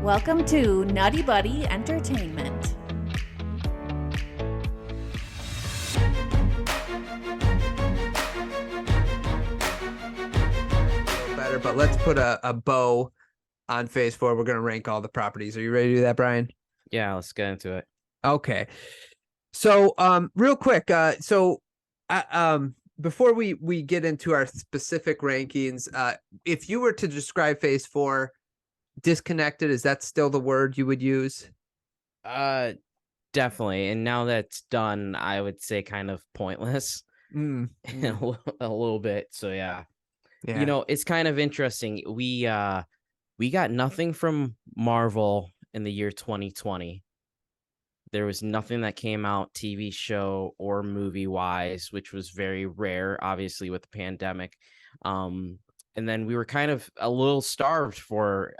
Welcome to NuttieBuddie Entertainment. Better, but let's put a bow on Phase 4. We're going to rank all the properties. Are you ready to do that, Brian? Yeah, let's get into it. Okay. So, real quick, before we get into our specific rankings, if you were to describe Phase 4, disconnected, is that still the word you would use? Definitely. And now that's done, I would say kind of pointless a little bit. So yeah. You know, it's kind of interesting. We got nothing from Marvel in the year 2020. There was nothing that came out TV show or movie wise, which was very rare, obviously, with the pandemic. And then we were kind of a little starved for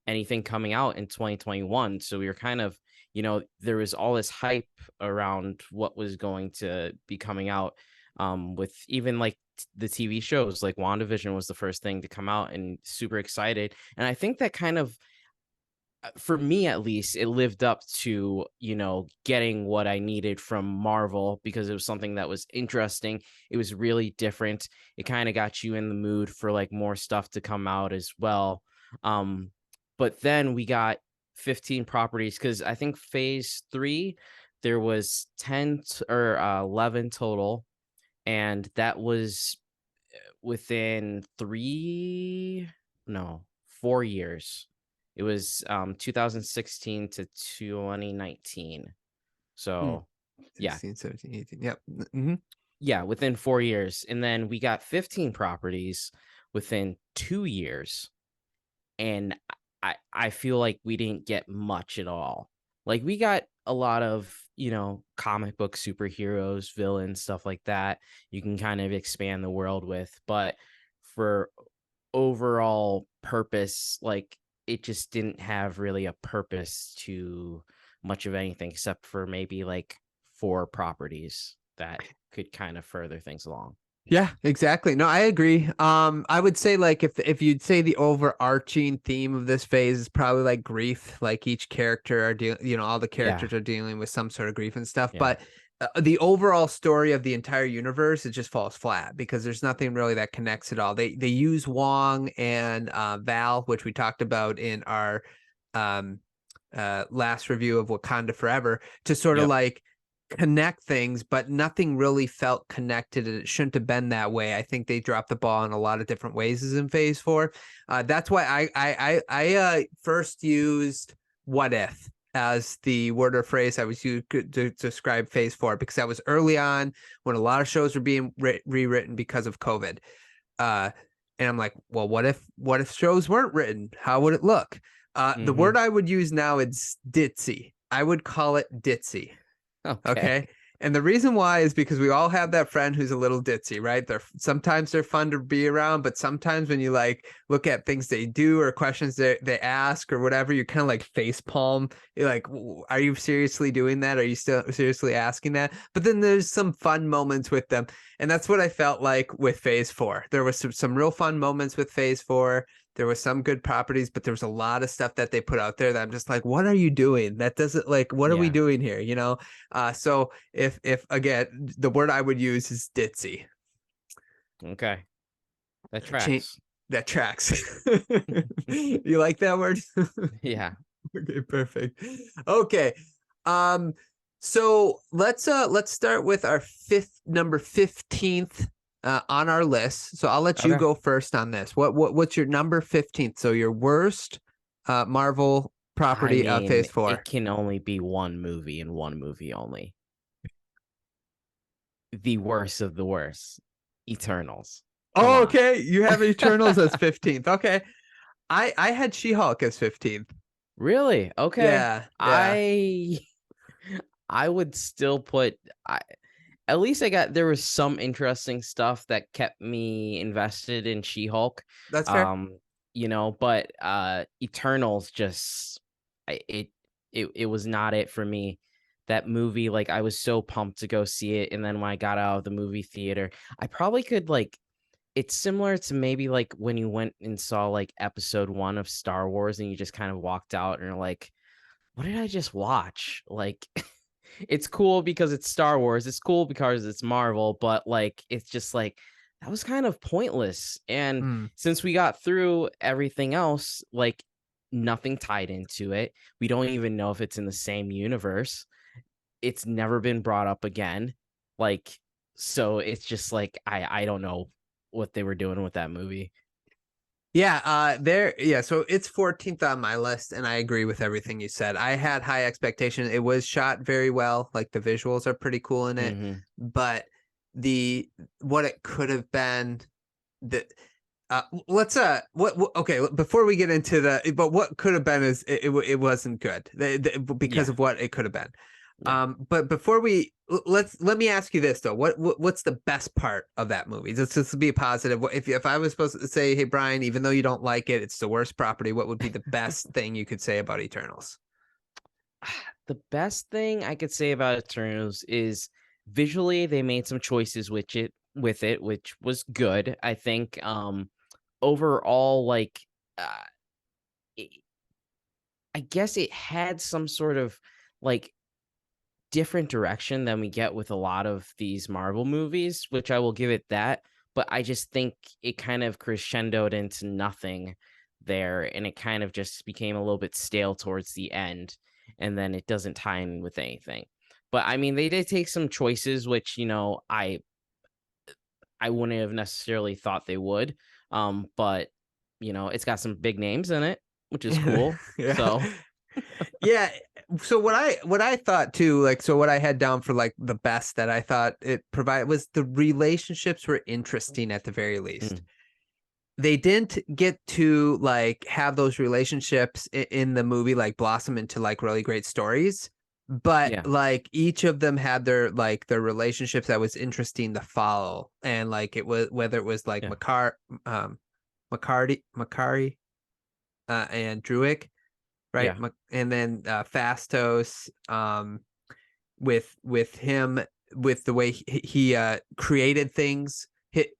anything coming out in 2021. So we were kind of, you know, there was all this hype around what was going to be coming out with even like the TV shows. Like WandaVision was the first thing to come out and super excited. And I think that kind of, for me at least, it lived up to, you know, getting what I needed from Marvel because it was something that was interesting. It was really different. It kind of got you in the mood for like more stuff to come out as well. But then we got 15 properties because I think Phase 3 there was 11 total, and that was within 4 years. It was 2016 to 2019. So, 16, 17, 18. Yep. Mm-hmm. Yeah, within 4 years. And then we got 15 properties within 2 years. And I feel like we didn't get much at all. Like we got a lot of, you know, comic book superheroes, villains, stuff like that. You can kind of expand the world with. But for overall purpose, like, it just didn't have really a purpose to much of anything except for maybe like 4 properties that could kind of further things along. Yeah, exactly. No, I agree. I would say like if you'd say the overarching theme of this phase is probably like grief, like each character are all the characters are dealing with some sort of grief and stuff. Yeah. But the overall story of the entire universe, it just falls flat because there's nothing really that connects at all. They use Wong and Val, which we talked about in our last review of Wakanda Forever, to sort of like connect things, but nothing really felt connected, and it shouldn't have been that way. I think they dropped the ball in a lot of different ways as in Phase 4. That's why I first used "what if" as the word or phrase I was used to describe Phase 4, because that was early on when a lot of shows were being rewritten because of COVID. And I'm like, well, what if shows weren't written? How would it look? The word I would use now is ditzy. I would call it ditzy. Okay. And the reason why is because we all have that friend who's a little ditzy, right? Sometimes they're fun to be around, but sometimes when you like look at things they do or questions they ask or whatever, you kind of like face palm. You're like, are you seriously doing that? Are you still seriously asking that? But then there's some fun moments with them. And that's what I felt like with Phase 4. There was some real fun moments with Phase 4. There was some good properties, but there was a lot of stuff that they put out there that I'm just like, what are you doing? That doesn't like, what are we doing here? You know? So if again, the word I would use is ditzy. Okay. That tracks. That tracks. You like that word? Yeah. Okay, perfect. Okay. So let's start with our number 15th on our list. So I'll let you go first on this. What's your number 15th? So your worst Marvel property of Phase 4. It can only be one movie and one movie only. The worst of the worst. Eternals. Oh, okay. You have Eternals as 15th. Okay. I had She-Hulk as 15th. Really? Okay. Yeah. I would still put at least there was some interesting stuff that kept me invested in She-Hulk. That's fair. You know, but Eternals just it was not it for me. That movie, like, I was so pumped to go see it, and then when I got out of the movie theater, I probably could, like, it's similar to maybe like when you went and saw like episode 1 of Star Wars and you just kind of walked out and you're like, what did I just watch? Like, it's cool because it's Star Wars. It's cool because it's Marvel, but like, it's just like, that was kind of pointless. And since we got through everything else, like nothing tied into it. We don't even know if it's in the same universe. It's never been brought up again. Like, so it's just like, I don't know what they were doing with that movie. So it's 14th on my list, and I agree with everything you said. I had high expectations. It was shot very well, like the visuals are pretty cool in it, but what it could have been, before we get into but what could have been is it wasn't good because of what it could have been. But before let me ask you this though. What's the best part of that movie? Let's just be positive. If I was supposed to say, hey Brian, even though you don't like it, it's the worst property, what would be the best thing you could say about Eternals? The best thing I could say about Eternals is visually they made some choices with it, which was good. I think overall, like I guess it had some sort of like different direction than we get with a lot of these Marvel movies, which I will give it that. But I just think it kind of crescendoed into nothing there, and it kind of just became a little bit stale towards the end, and then it doesn't tie in with anything. But I mean, they did take some choices, which, you know, I wouldn't have necessarily thought they would. But you know, it's got some big names in it, which is cool. So yeah. So what I thought too, like, so what I had down for like the best that I thought it provided was the relationships were interesting at the very least. They didn't get to like have those relationships in the movie like blossom into like really great stories, but like each of them had their relationships that was interesting to follow, and like it was whether it was like Makari and Druid. Right. Yeah. And then Fastos, with him, with the way he created things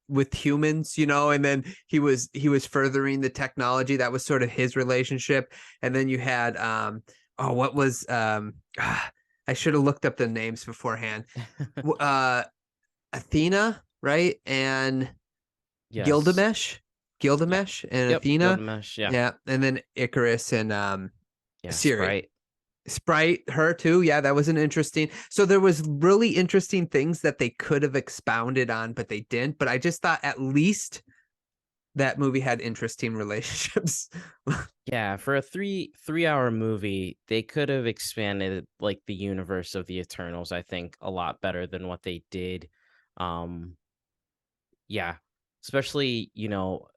with humans, you know, and then he was furthering the technology. That was sort of his relationship. And then you had I should have looked up the names beforehand. Athena, right? And Gilgamesh and Athena. Gilgamesh, yeah. And then Icarus and Siri. Sprite, her too. Yeah, that was an interesting. So there was really interesting things that they could have expounded on, but they didn't. But I just thought at least that movie had interesting relationships. Yeah, for a three-hour movie, they could have expanded like the universe of the Eternals, I think, a lot better than what they did. Yeah, especially, you know,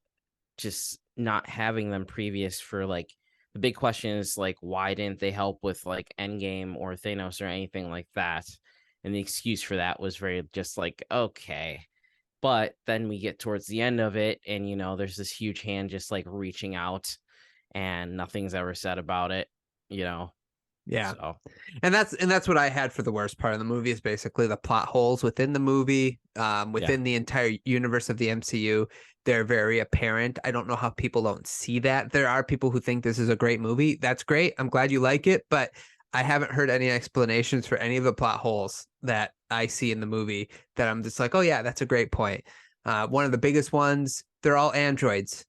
just not having them previous for like. The big question is like, why didn't they help with like Endgame or Thanos or anything like that? And the excuse for that was very just like, okay. But then we get towards the end of it, and you know, there's this huge hand just like reaching out, and nothing's ever said about it, you know. Yeah. So. And that's what I had for the worst part of the movie, is basically the plot holes within the movie, within the entire universe of the MCU. They're very apparent. I don't know how people don't see that. There are people who think this is a great movie. That's great. I'm glad you like it, but I haven't heard any explanations for any of the plot holes that I see in the movie that I'm just like, oh yeah, that's a great point. One of the biggest ones, they're all androids,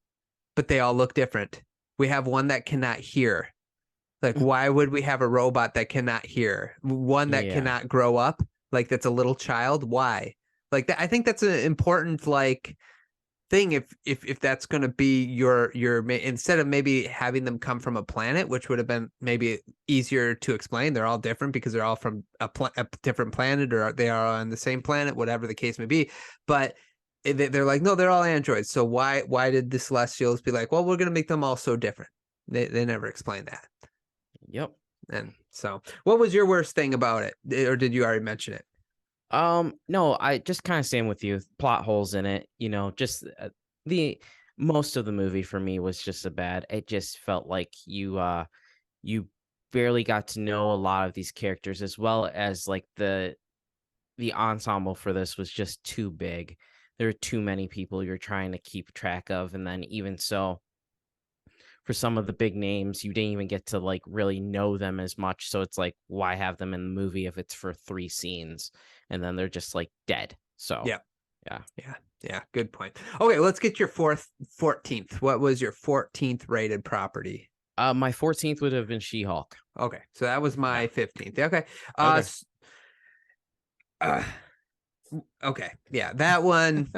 but they all look different. We have one that cannot hear. Like, why would we have a robot that cannot hear? One that cannot grow up, like that's a little child. Why? Like that, I think that's an important like thing. If that's going to be your instead of maybe having them come from a planet, which would have been maybe easier to explain. They're all different because they're all from a different planet, or they are on the same planet, whatever the case may be. But they're like, no, they're all androids. So why did the Celestials be like, well, we're going to make them all so different? They never explained that. Yep. And so what was your worst thing about it? Or did you already mention it? No, I just kind of stand with you. Plot holes in it, you know, just the most of the movie for me was just it just felt like you barely got to know a lot of these characters, as well as like the ensemble for this was just too big. there are too many people you're trying to keep track of. And then even so, for some of the big names, you didn't even get to like really know them as much. So it's like, why have them in the movie if it's for 3 scenes and then they're just like dead? So yeah. Good point. Okay, let's get your 14th. What was your 14th rated property? My 14th would have been She-Hulk. Okay, so that was my 15th. Okay. Okay. Yeah, that one.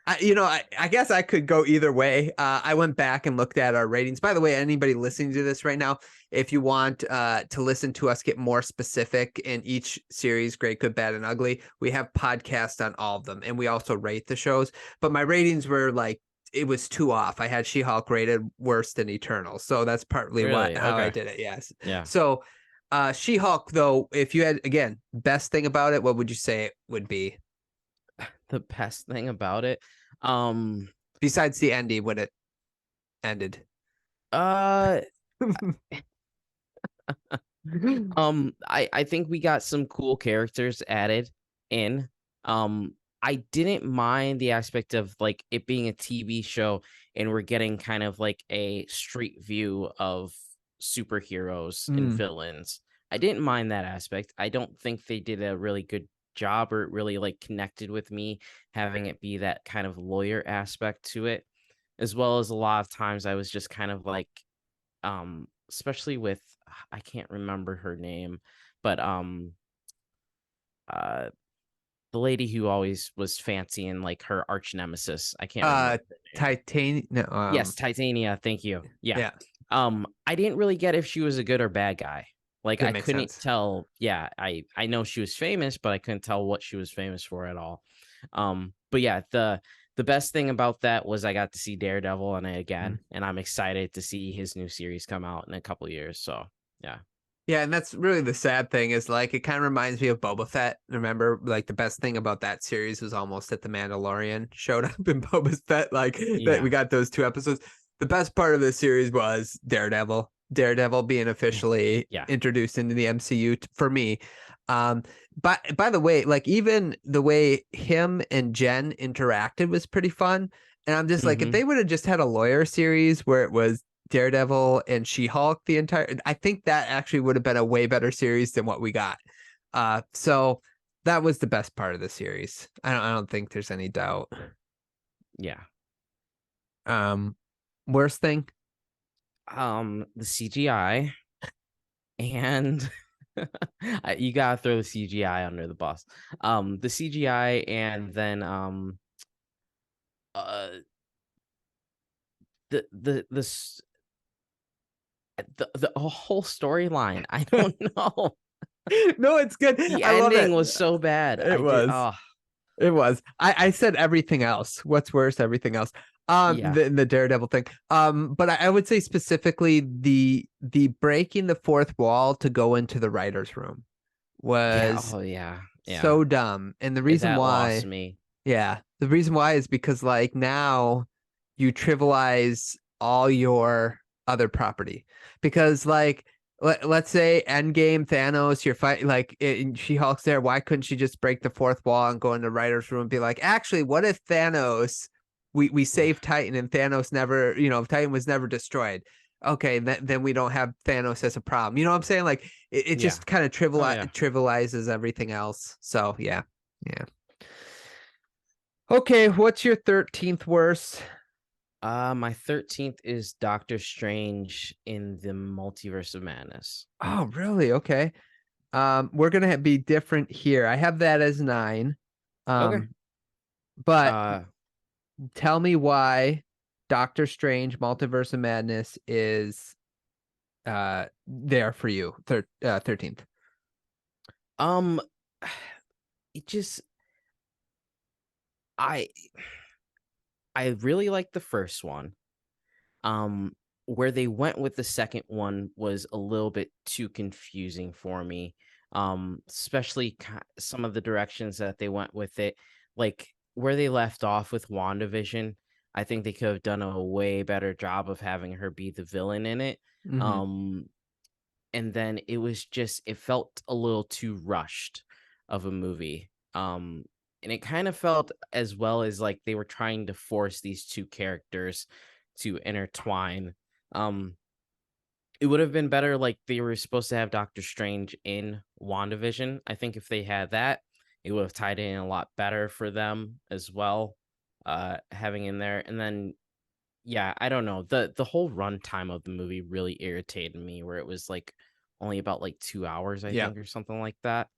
I guess I could go either way. I went back and looked at our ratings. By the way, anybody listening to this right now, if you want to listen to us get more specific in each series, Great, Good, Bad, and Ugly, we have podcasts on all of them, and we also rate the shows. But my ratings were like, it was too off. I had She-Hulk rated worse than Eternal, so that's partly how I did it. Yes. Yeah. So, She-Hulk, though, if you had, again, best thing about it, what would you say it would be? The best thing about it, besides the ending when it ended. I think we got some cool characters added in. I didn't mind the aspect of like it being a TV show and we're getting kind of like a street view of superheroes and villains. I didn't mind that aspect. I don't think they did a really good job or it really like connected with me having it be that kind of lawyer aspect to it, as well as a lot of times I was just kind of like especially with I can't remember her name, but the lady who always was fancy and like her arch nemesis, I can't remember Titania. No, yes, Titania, thank you. Yeah. I didn't really get if she was a good or bad guy. Like I couldn't tell. Yeah, I know she was famous, but I couldn't tell what she was famous for at all. But yeah, the best thing about that was I got to see Daredevil on it again, and I'm excited to see his new series come out in a couple of years. So yeah. Yeah, and that's really the sad thing is like it kind of reminds me of Boba Fett. Remember, like the best thing about that series was almost that the Mandalorian showed up in Boba Fett. Like that we got those 2 episodes. The best part of the series was Daredevil being officially introduced into the MCU for me. But by the way, like even the way him and Jen interacted was pretty fun. And I'm just like, if they would have just had a lawyer series where it was Daredevil and She-Hulk I think that actually would have been a way better series than what we got. So that was the best part of the series. I don't think there's any doubt. Yeah. Worst thing? The CGI and you gotta throw the CGI under the bus. The CGI and then the whole storyline. I don't know. No, it's good. The ending was so bad. It was. I said everything else. What's worse? Everything else. The Daredevil thing. But I would say specifically the breaking the fourth wall to go into the writer's room was so dumb. And the reason why lost me. Yeah. The reason why is because like now you trivialize all your other property. Because like let's say Endgame Thanos, you're fighting like She-Hulk's there. Why couldn't she just break the fourth wall and go in the writer's room and be like, actually, what if Thanos we saved Titan and Thanos never, Titan was never destroyed. Okay, then we don't have Thanos as a problem. You know what I'm saying? Like it just kind of trivializes everything else. So yeah. Okay, what's your 13th worst? My 13th is Doctor Strange in the Multiverse of Madness. Oh, really? Okay. We're gonna be different here. I have that as 9. Okay. But tell me why Doctor Strange Multiverse of Madness is there for you. 13th. It just I really like the first one. Where they went with the second one was a little bit too confusing for me. Especially some of the directions that they went with it, like where they left off with WandaVision. I think they could have done a way better job of having her be the villain in it. And then it felt a little too rushed of a movie. And it kind of felt as well as like they were trying to force these two characters to intertwine. It would have been better, like they were supposed to have Doctor Strange in WandaVision. I think if they had that, it would have tied in a lot better for them as well, having in there. And then, yeah, I don't know. The whole runtime of the movie really irritated me, where it was like only about like 2 hours, I think, or something like that.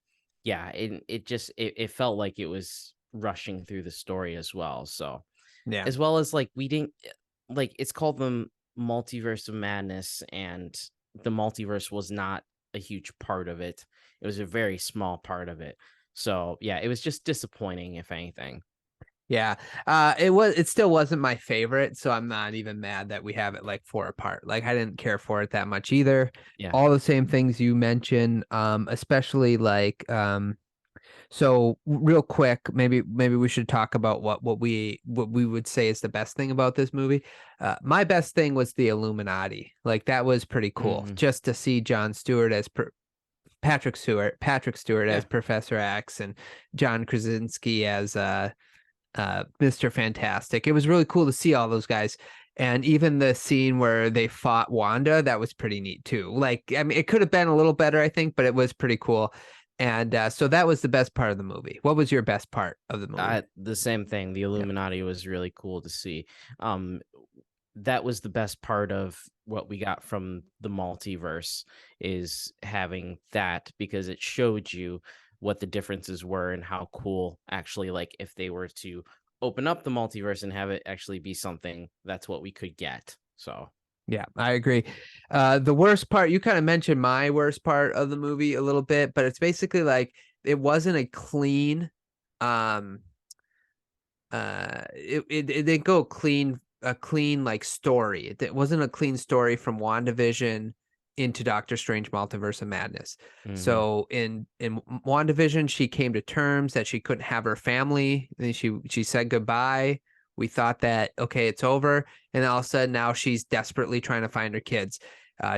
Yeah, it felt like it was rushing through the story as well. So, Yeah. as well as like we didn't like it's called the Multiverse of Madness, and the multiverse was not a huge part of it. It was a very small part of it. So yeah, it was just disappointing, if anything. Yeah. It still wasn't my favorite, so I'm not even mad that we have it like 4 apart. Like I didn't care for it that much either. Yeah. All the same things you mentioned, especially like so real quick, maybe we should talk about what we would say is the best thing about this movie. My best thing was the Illuminati. Like that was pretty cool, just to see Jon Stewart as Patrick Stewart as Professor X, and John Krasinski as Mr. Fantastic. It was really cool to see all those guys. And even the scene where they fought Wanda, that was pretty neat too. Like, I mean, it could have been a little better, I think, but it was pretty cool. And so that was the best part of the movie. What was your best part of the movie? The same thing. The Illuminati was really cool to see. That was the best part of what we got from the multiverse, is having that, because it showed you what the differences were and how cool actually, like if they were to open up the multiverse and have it actually be something, that's what we could get. So yeah, I agree. The worst part, you kind of mentioned my worst part of the movie a little bit, but it's basically like it wasn't a clean it didn't go a clean like story. It wasn't a clean story from WandaVision into Doctor Strange Multiverse of Madness. So in WandaVision, she came to terms that she couldn't have her family, and she said goodbye. We thought that, okay, it's over, and all of a sudden now she's desperately trying to find her kids.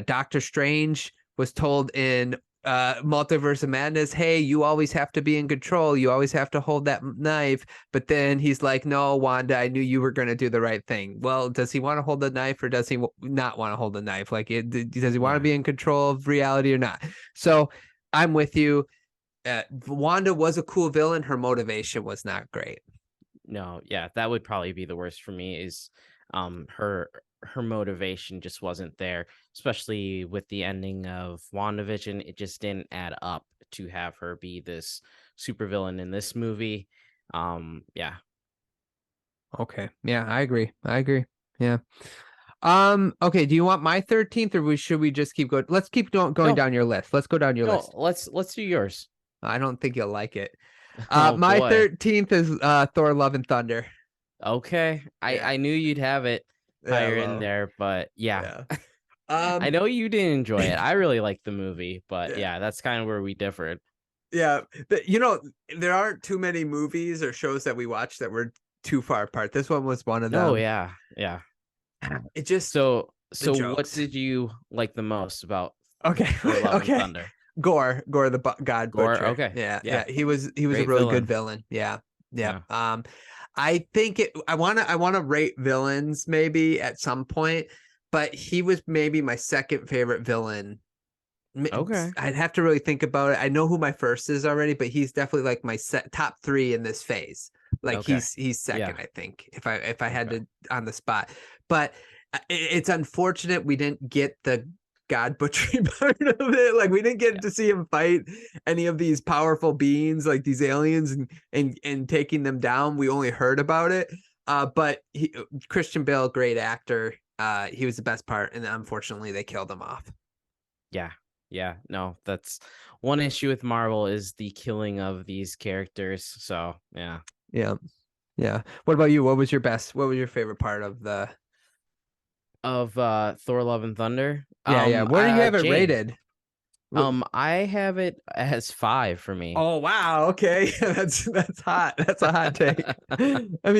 Doctor Strange was told in Multiverse of Madness, hey, you always have to be in control, you always have to hold that knife. But then he's like, no, Wanda, I knew you were going to do the right thing. Well, does he want to hold the knife, or does he not want to hold the knife? Like, does he want to be in control of reality or not? So I'm with you. Wanda was a cool villain. Her motivation was not great. No, yeah, that would probably be the worst for me, is her motivation just wasn't there, especially with the ending of WandaVision. It just didn't add up to have her be this supervillain in this movie. Yeah. Okay. Yeah, I agree. Yeah. Okay, do you want my 13th, or should we just keep going? Let's keep going down your list. Let's go down your list. Let's do yours. I don't think you'll like it. Oh, my boy. 13th is Thor Love and Thunder. Okay. I knew you'd have it higher in there, but yeah. I know you didn't enjoy it. I really liked the movie, but yeah, that's kind of where we differed. Yeah, but you know, there aren't too many movies or shows that we watch that were too far apart. This one was one of them. Oh yeah. It just so what did you like the most about Thor Love and Thunder? Gore the God Butcher. Okay. Yeah. He was a really good villain. Yeah. I think I want to rate villains maybe at some point, but he was maybe my second favorite villain. Okay. I'd have to really think about it. I know who my first is already, but he's definitely like my top 3 in this phase. Like he's second, I think, if I had to on the spot. But it's unfortunate we didn't get the God butchering part of it. Like we didn't get to see him fight any of these powerful beings, like these aliens, and taking them down. We only heard about it. But Christian Bale, great actor. He was the best part, and unfortunately they killed him off. Yeah, no, that's one issue with Marvel, is the killing of these characters. So yeah. What about you? What was your favorite part of Thor Love and Thunder? Where do you have it rated? I have it as 5 for me. Oh wow, okay. That's hot. That's a hot take. I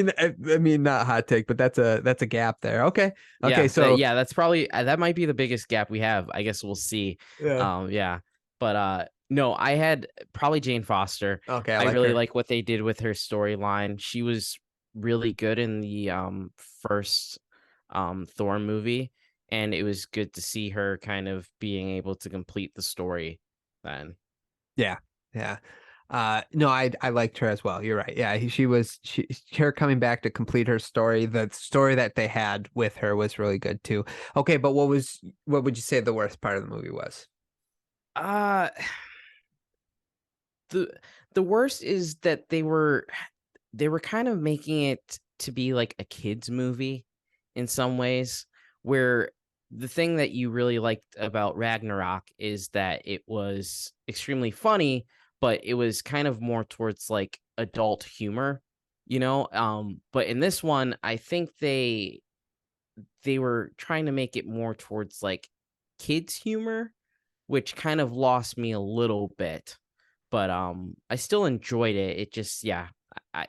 mean not hot take, but that's a gap there. Okay. So that's probably that might be the biggest gap we have. I guess we'll see. But No, I had probably Jane Foster. Okay, I like really her. like what they did with her storyline. She was really good in the first Thor movie, and it was good to see her kind of being able to complete the story then. Yeah. Yeah. No, I liked her as well. You're right. Yeah, her coming back to complete her story. The story that they had with her was really good too. Okay, but what would you say the worst part of the movie was? Uh the worst is that they were kind of making it to be like a kids movie in some ways, where the thing that you really liked about Ragnarok is that it was extremely funny, but it was kind of more towards like adult humor, but in this one I think they were trying to make it more towards like kids humor, which kind of lost me a little bit. But I still enjoyed it. It just, yeah,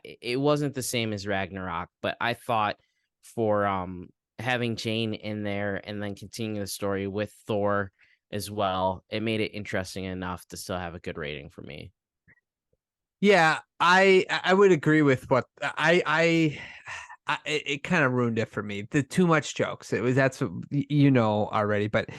it wasn't the same as Ragnarok, but I thought for having Jane in there and then continuing the story with Thor as well, it made it interesting enough to still have a good rating for me. Yeah, I would agree with what it kind of ruined it for me. The too much jokes. That's what you know already, but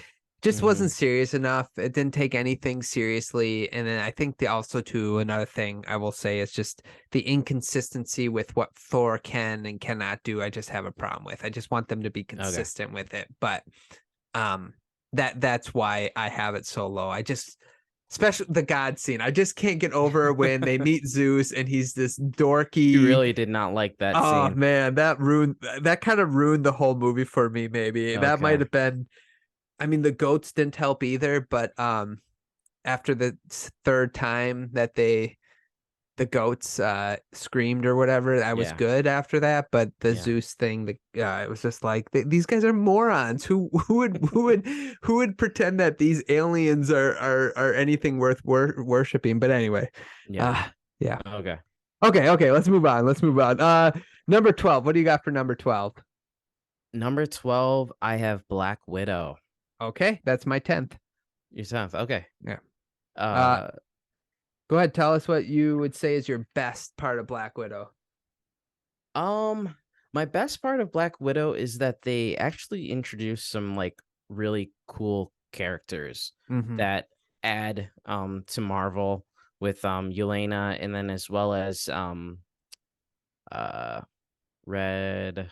just wasn't serious enough. It didn't take anything seriously. And then I think also too another thing I will say is just the inconsistency with what Thor can and cannot do. I just have a problem with. I just want them to be consistent with it. But that's why I have it so low. Especially the God scene. I just can't get over when they meet Zeus and he's this dorky. You really did not like that scene. Oh man, that kind of ruined the whole movie for me, maybe. That might have been, I mean, the goats didn't help either, but after the third time that the goats screamed or whatever, I was good after that. But the Zeus thing, it was just like these guys are morons. Who would pretend that these aliens are anything worth worshiping? But anyway, yeah. Okay. Let's move on. Number 12. What do you got for number 12? Number 12, I have Black Widow. Okay, that's my 10th. Your 10th. Okay. Yeah. Go ahead, tell us what you would say is your best part of Black Widow. My best part of Black Widow is that they actually introduced some like really cool characters that add to Marvel with Yelena, and then as well as Red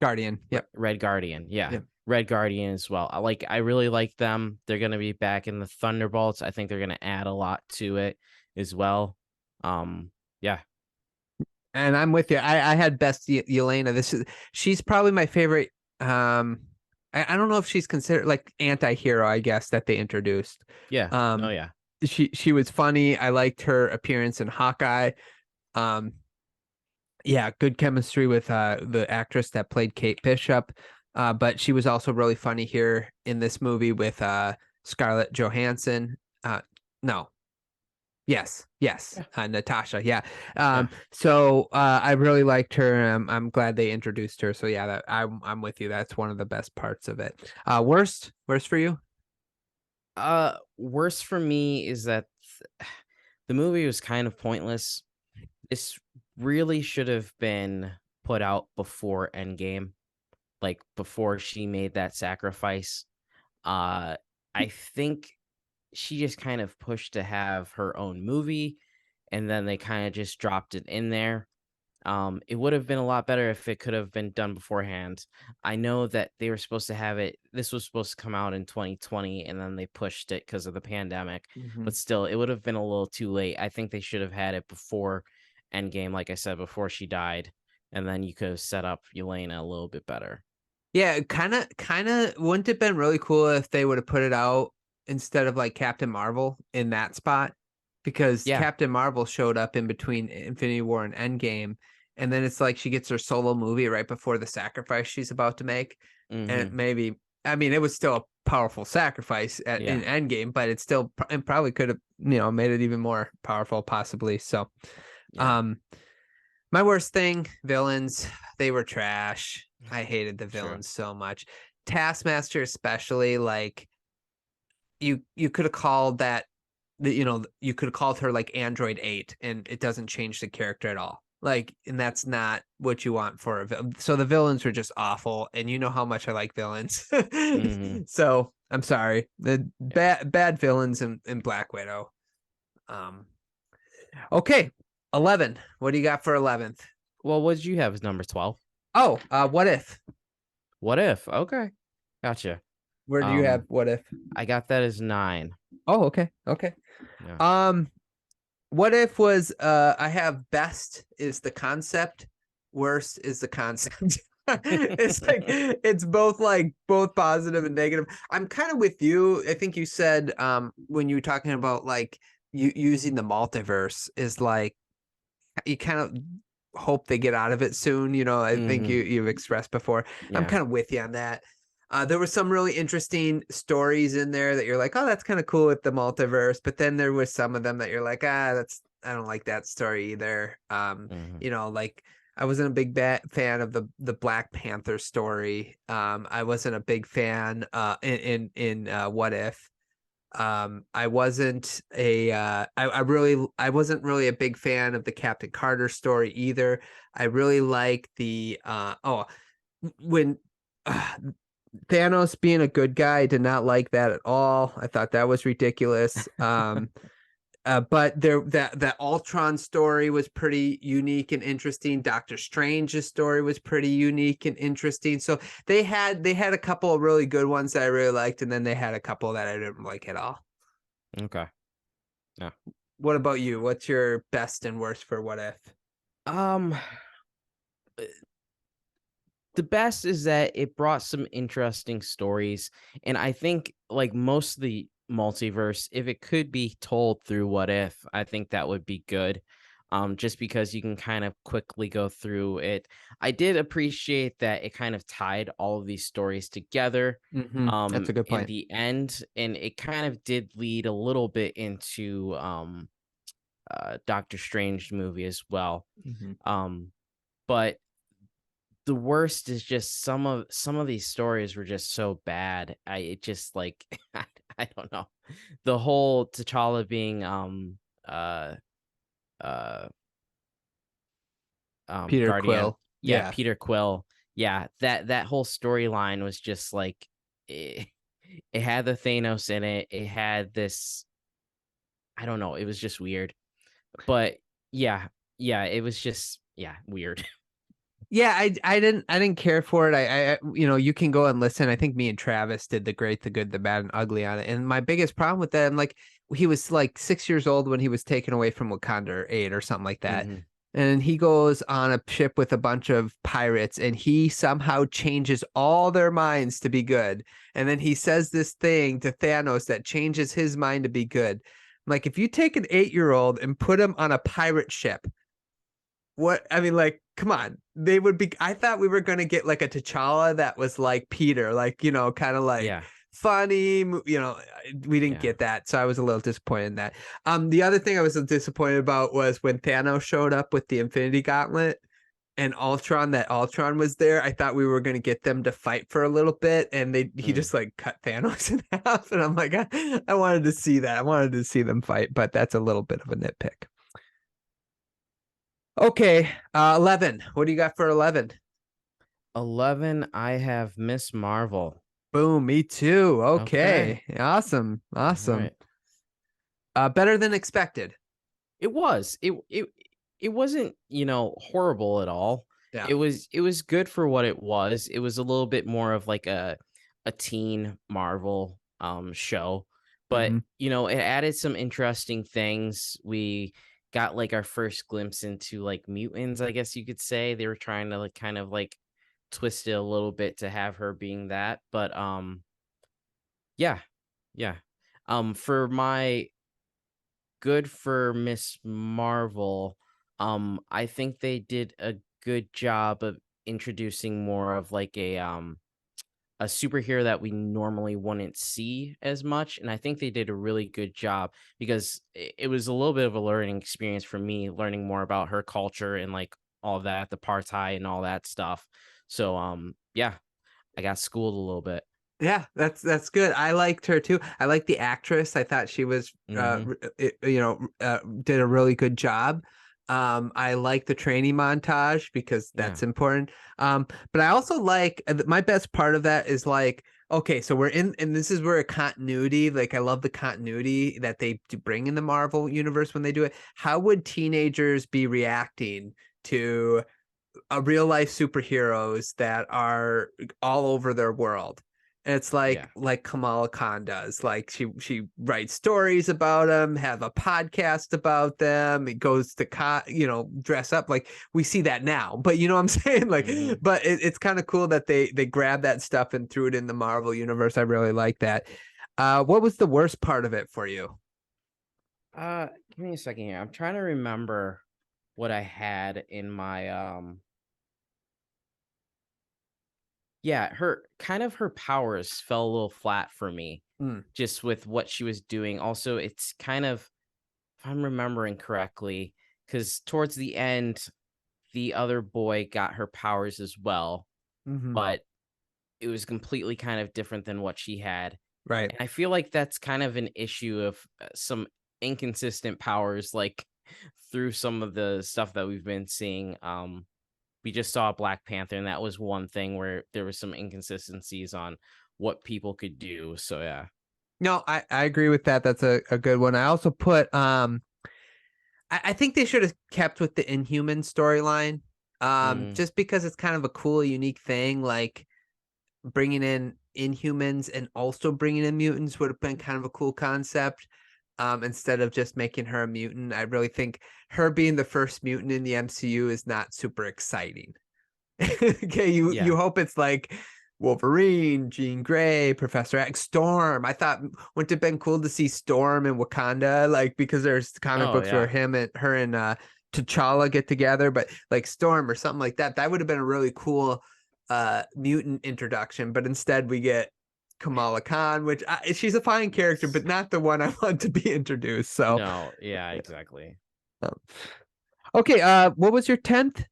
Guardian. Yep. Red Guardian. Yeah. Yep. Red Guardian as well. I really like them. They're going to be back in the Thunderbolts. I think they're going to add a lot to it as well. Yeah. And I'm with you. I had best Yelena. She's probably my favorite. I don't know if she's considered like anti-hero, I guess, that they introduced. Yeah. Oh yeah. She was funny. I liked her appearance in Hawkeye. Yeah, good chemistry with the actress that played Kate Bishop. But she was also really funny here in this movie with Scarlett Johansson. No. Yes. Natasha. Yeah. So I really liked her. I'm glad they introduced her. So yeah, I'm with you. That's one of the best parts of it. Worst for you? Worst for me is that the movie was kind of pointless. This really should have been put out before Endgame, like before she made that sacrifice. I think she just kind of pushed to have her own movie, and then they kind of just dropped it in there. It would have been a lot better if it could have been done beforehand. I know that they were supposed to have it. This was supposed to come out in 2020, and then they pushed it because of the pandemic. But still, it would have been a little too late. I think they should have had it before Endgame, like I said, before she died, and then you could have set up Yelena a little bit better. Yeah, kind of. Wouldn't it have been really cool if they would have put it out instead of like Captain Marvel in that spot? Because Captain Marvel showed up in between Infinity War and Endgame, and then it's like she gets her solo movie right before the sacrifice she's about to make. And maybe, I mean, it was still a powerful sacrifice in Endgame, but it probably could have, made it even more powerful, possibly. So, my worst thing, villains, they were trash. I hated the villains so much. Taskmaster, especially, like you could have called that you could have called her like Android 8 and it doesn't change the character at all. Like, and that's not what you want for a villain. So the villains were just awful, and you know how much I like villains. So I'm sorry. The bad villains in Black Widow. Okay, 11. What do you got for 11th? Well, what did you have as number 12? Oh, What If? What If? Okay, gotcha. Where do you have What If? I got that as 9. Oh, okay. Yeah. What If was I have best is the concept, worst is the concept. It's like it's both positive and negative. I'm kind of with you. I think you said when you were talking about like you using the multiverse is like you kind of hope they get out of it soon. I think you've expressed before. Yeah. I'm kind of with you on that. There were some really interesting stories in there that you're like, oh, that's kind of cool with the multiverse. But then there was some of them that you're like, I don't like that story either. Like I wasn't a big fan of the Black Panther story. I wasn't a big fan in What If. I wasn't I wasn't really a big fan of the Captain Carter story either. I really like the when Thanos being a good guy, did not like that at all. I thought that was ridiculous. But that Ultron story was pretty unique and interesting. Doctor Strange's story was pretty unique and interesting. So they had a couple of really good ones that I really liked, and then they had a couple that I didn't like at all. Okay. Yeah. What about you? What's your best and worst for What If? The best is that it brought some interesting stories, and I think like most of the multiverse, if it could be told through What If, I think that would be good. Just because you can kind of quickly go through it. I did appreciate that it kind of tied all of these stories together. That's a good point. In the end, and it kind of did lead a little bit into Doctor Strange movie as well. But the worst is just some of these stories were just so bad. It just like I don't know. The whole T'Challa being Peter Guardian. Quill. Yeah, Peter Quill. Yeah, that whole storyline was just like it had the Thanos in it. It had this, I don't know, it was just weird. But yeah, it was just weird. Yeah, I didn't care for it. I you can go and listen. I think me and Travis did the Great, the Good, the Bad, and Ugly on it. And my biggest problem with that, I'm like, he was like 6 years old when he was taken away from Wakanda, or 8 or something like that. And he goes on a ship with a bunch of pirates, and he somehow changes all their minds to be good. And then he says this thing to Thanos that changes his mind to be good. I'm like, if you take an 8-year-old and put him on a pirate ship, come on, they would be. I thought we were going to get like a T'Challa that was like Peter, like, kind of like funny, we didn't get that. So I was a little disappointed in that. The other thing I was disappointed about was when Thanos showed up with the Infinity Gauntlet and Ultron was there. I thought we were going to get them to fight for a little bit, and he just like cut Thanos in half. And I'm like, I wanted to see that. I wanted to see them fight, but that's a little bit of a nitpick. Okay, 11. What do you got for 11? 11, I have Miss Marvel. Boom, me too. Okay. Awesome. Right. Better than expected. It was. It wasn't, horrible at all. Yeah. It was good for what it was. It was a little bit more of like a teen Marvel show, but it added some interesting things. We got like our first glimpse into like mutants, I guess you could say. They were trying to like kind of like twist it a little bit to have her being that, but for my good for Miss Marvel, I think they did a good job of introducing more of like a superhero that we normally wouldn't see as much. And I think they did a really good job because it was a little bit of a learning experience for me, learning more about her culture and like all of that, the apartheid and all that stuff. So, I got schooled a little bit. Yeah, that's good. I liked her too. I like the actress. I thought she was, Mm-hmm. did a really good job. I like the training montage because Yeah. that's important. But I also like my best part of that is like, okay, so we're in, and this is where a continuity, like I love the continuity that they do bring in the Marvel universe when they do it. How would teenagers be reacting to a real life superheroes that are all over their world? And it's Yeah. like Kamala Khan does. Like she writes stories about them, have a podcast about them. It goes to dress up like we see that now. But you know what I'm saying? Like, Mm-hmm. but it's kind of cool that they grab that stuff and threw it in the Marvel universe. I really like that. What was the worst part of it for you? Give me a second here. I'm trying to remember what I had in my yeah, her powers fell a little flat for me Mm, just with what she was doing. Also, it's kind of, if I'm remembering correctly, because towards the end, the other boy got her powers as well, hmm. but it was completely kind of different than what she had. Right. And I feel like that's kind of an issue of some inconsistent powers, like through some of the stuff that we've been seeing. We just saw Black Panther, and that was one thing where there was some inconsistencies on what people could do. So yeah. No, I agree with that. That's a good one. I also put I think they should have kept with the Inhuman storyline. Mm, Just because it's kind of a cool, unique thing, like bringing in Inhumans and also bringing in mutants would have been kind of a cool concept. Instead of just making her a mutant, I really think her being the first mutant in the MCU is not super exciting. Okay, you yeah. hope it's like Wolverine, Jean Grey, Professor X, Storm. I thought wouldn't it have been cool to see Storm in Wakanda, like because there's comic Oh books where yeah. him and her and T'Challa get together, but like Storm or something like that. That would have been a really cool mutant introduction. But instead, we get Kamala Khan, which she's a fine character, but not the one I want to be introduced. So, No, yeah, exactly. um, okay, what was your 10th?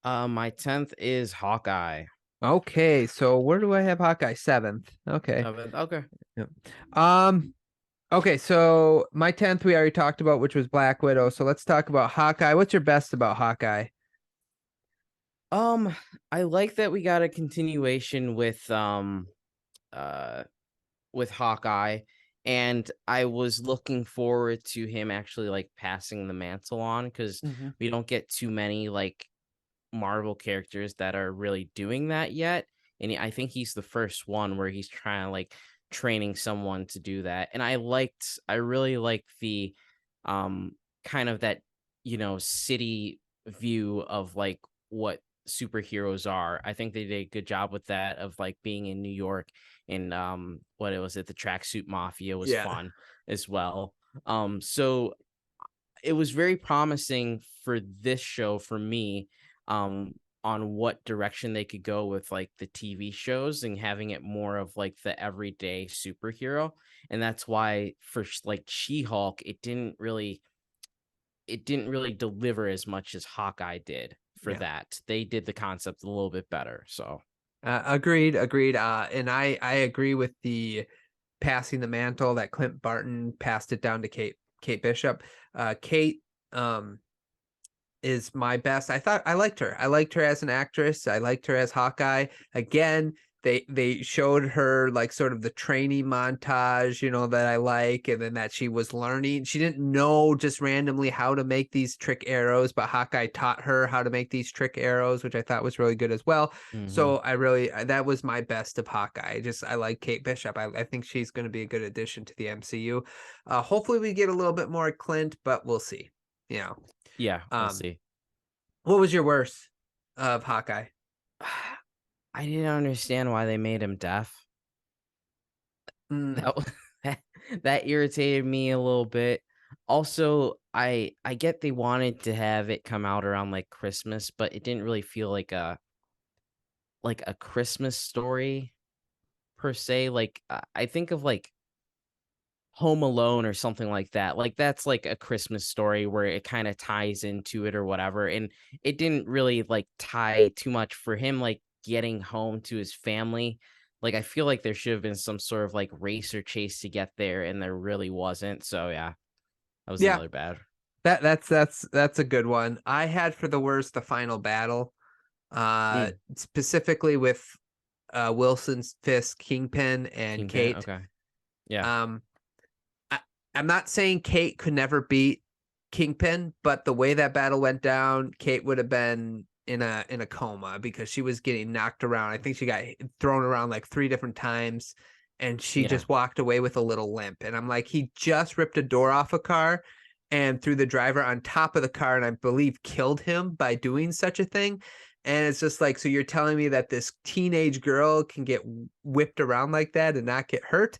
My 10th is Hawkeye. Okay, so where do I have Hawkeye? 7th. Okay. 7th. Okay. Yep. Um, okay, so my 10th we already talked about, which was Black Widow. So let's talk about Hawkeye. What's your best about Hawkeye? Um, I like that we got a continuation uh with Hawkeye, and I was looking forward to him actually like passing the mantle on, because Mhm. we don't get too many like Marvel characters that are really doing that yet. And I think he's the first one where he's trying to like training someone to do that. And I really like the kind of that, city view of like what superheroes are. I think they did a good job with that, of like being in New York, and what it was it, the tracksuit mafia was Yeah. fun as well. So it was very promising for this show for me, um on what direction they could go with like the TV shows and having it more of like the everyday superhero. And that's why for like She-Hulk, it didn't really deliver as much as Hawkeye did. For Yeah. that, they did the concept a little bit better. So Agreed. And I agree with the passing the mantle that Clint Barton passed it down to Kate Bishop. Kate is my best. I liked her. I liked her as an actress. I liked her as Hawkeye. Again, they showed her like sort of the training montage, that I like, and then that she was learning. She didn't know just randomly how to make these trick arrows, but Hawkeye taught her how to make these trick arrows, which I thought was really good as well. mhm. So that was my best of Hawkeye. I like Kate Bishop. I think she's going to be a good addition to the MCU. Hopefully we get a little bit more Clint, but we'll see. You know. Yeah, we'll Um, see. what was your worst of Hawkeye? I didn't understand why they made him deaf. Mm, That that irritated me a little bit. Also, I get they wanted to have it come out around like Christmas, but it didn't really feel like a Christmas story per se. Like I think of like Home Alone or something like that. Like that's like a Christmas story where it kind of ties into it or whatever. And it didn't really like tie too much for him, like getting home to his family. like I feel like there should have been some sort of like race or chase to get there, and there really wasn't. So yeah, that was another bad. That's a good one. I had for the worst the final battle, specifically with Wilson's Fisk, Kingpin, and Kate. Okay. Yeah. I'm not saying Kate could never beat Kingpin, but the way that battle went down, Kate would have been in a coma because she was getting knocked around. I think she got thrown around like 3 different times, and she just walked away with a little limp. And I'm like, he just ripped a door off a car and threw the driver on top of the car, and I believe killed him by doing such a thing. And it's just like, so you're telling me that this teenage girl can get whipped around like that and not get hurt?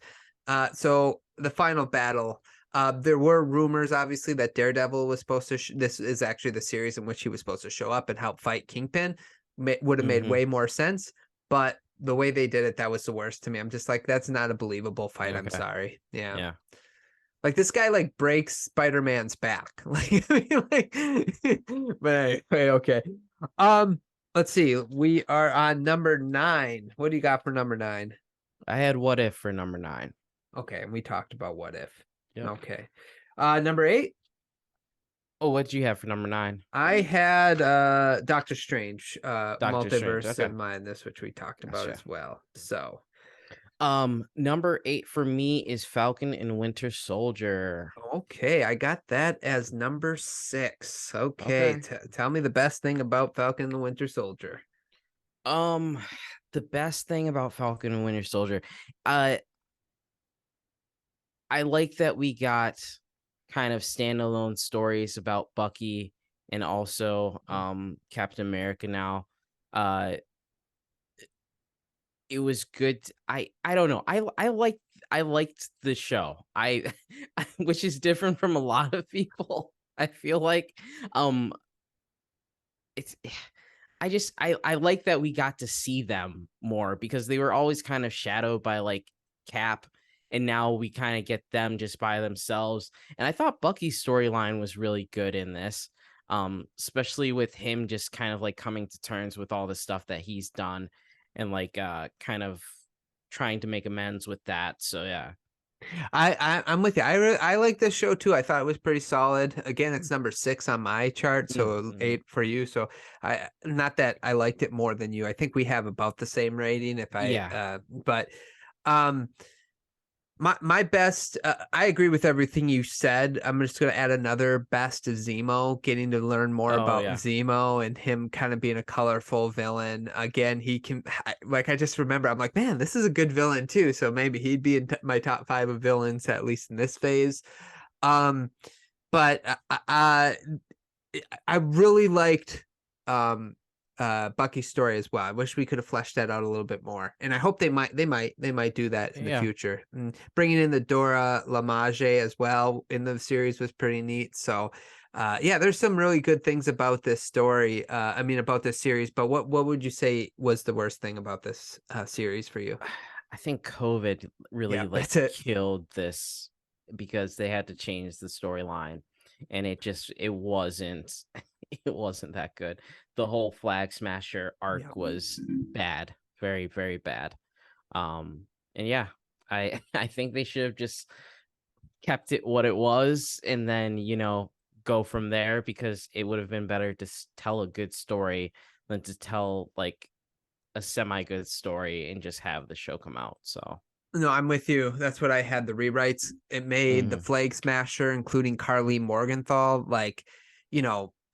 So the final battle, there were rumors, obviously, that Daredevil was supposed to. This is actually the series in which he was supposed to show up and help fight Kingpin. Would have made way more sense, but the way they did it, that was the worst to me. I'm just like, that's not a believable fight. I'm sorry. Yeah. Like, this guy like breaks Spider-Man's back. Like, I mean, like, but anyway, okay. Let's see. We are on number 9. What do you got for number 9? I had What If for number 9. Okay, and we talked about What If. Yep. Okay. Number 8. Oh, what did you have for number 9? I had Doctor Strange, Multiverse Strange. Okay. in mind, this which we talked about as well. So number 8 for me is Falcon and Winter Soldier. Okay, I got that as number 6. Okay. Tell me the best thing about Falcon and the Winter Soldier. The best thing about Falcon and Winter Soldier, I like that we got kind of standalone stories about Bucky and also Captain America now. It was good. I don't know. I liked the show. Which is different from a lot of people. I feel like it's I like that we got to see them more because they were always kind of shadowed by like Cap, and now we kind of get them just by themselves. And I thought Bucky's storyline was really good in this, especially with him just kind of like coming to terms with all the stuff that he's done and like kind of trying to make amends with that. So yeah. I'm with you. I like this show too. I thought it was pretty solid. Again, it's number 6 on my chart, so 8 for you. So not that I liked it more than you. I think we have about the same rating. My best, I agree with everything you said. I'm just going to add another best to Zemo, getting to learn more about Zemo and him kind of being a colorful villain. Again, he can, like, I just remember, I'm like, man, this is a good villain too. So maybe he'd be in my top 5 of villains, at least in this phase. But I really liked Bucky's story as well. I wish we could have fleshed that out a little bit more, and I hope they might do that in the future. And bringing in the Dora Lamage as well in the series was pretty neat. So there's some really good things about this story. About this series. But what would you say was the worst thing about this series for you? I think COVID really killed this because they had to change the storyline, and it wasn't that good. The whole Flag Smasher arc was bad, very, very bad. And yeah, I think they should have just kept it what it was, and then go from there, because it would have been better to tell a good story than to tell like a semi-good story and just have the show come out. So no, I'm with you. That's what I had. The rewrites, it made the Flag Smasher, including Carly Morgenthau, like,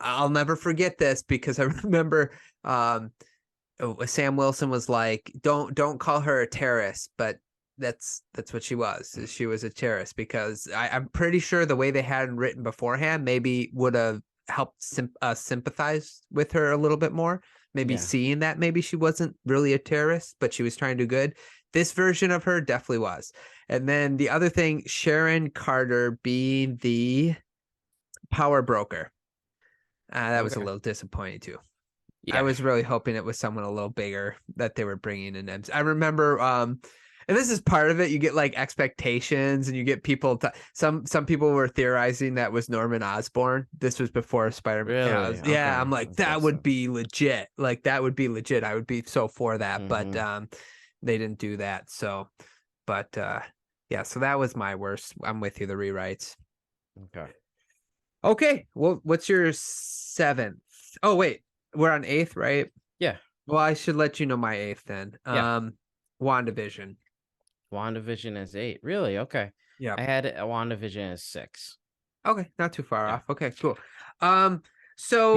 I'll never forget this because I remember Sam Wilson was like, don't call her a terrorist, but that's what she was. She was a terrorist, because I'm pretty sure the way they had it written beforehand maybe would have helped sympathize with her a little bit more. Maybe seeing that maybe she wasn't really a terrorist, but she was trying to do good. This version of her definitely was. And then the other thing, Sharon Carter being the power broker. That was a little disappointing too. Yeah. I was really hoping it was someone a little bigger that they were bringing in. I remember, and this is part of it, you get like expectations, and you get people some people were theorizing that was Norman Osborn. This was before Spider-Man. Really? I'm like, that would be legit. Like, that would be legit. I would be so for that. But they didn't do that. So, but yeah, so that was my worst. I'm with you, the rewrites. Okay, well, what's your 7th? Oh wait, we're on 8th, right? Yeah. Well, I should let you know my 8th then. WandaVision. WandaVision is 8. Really? Okay. Yeah. I had WandaVision as 6. Okay, not too far off. Okay, cool. We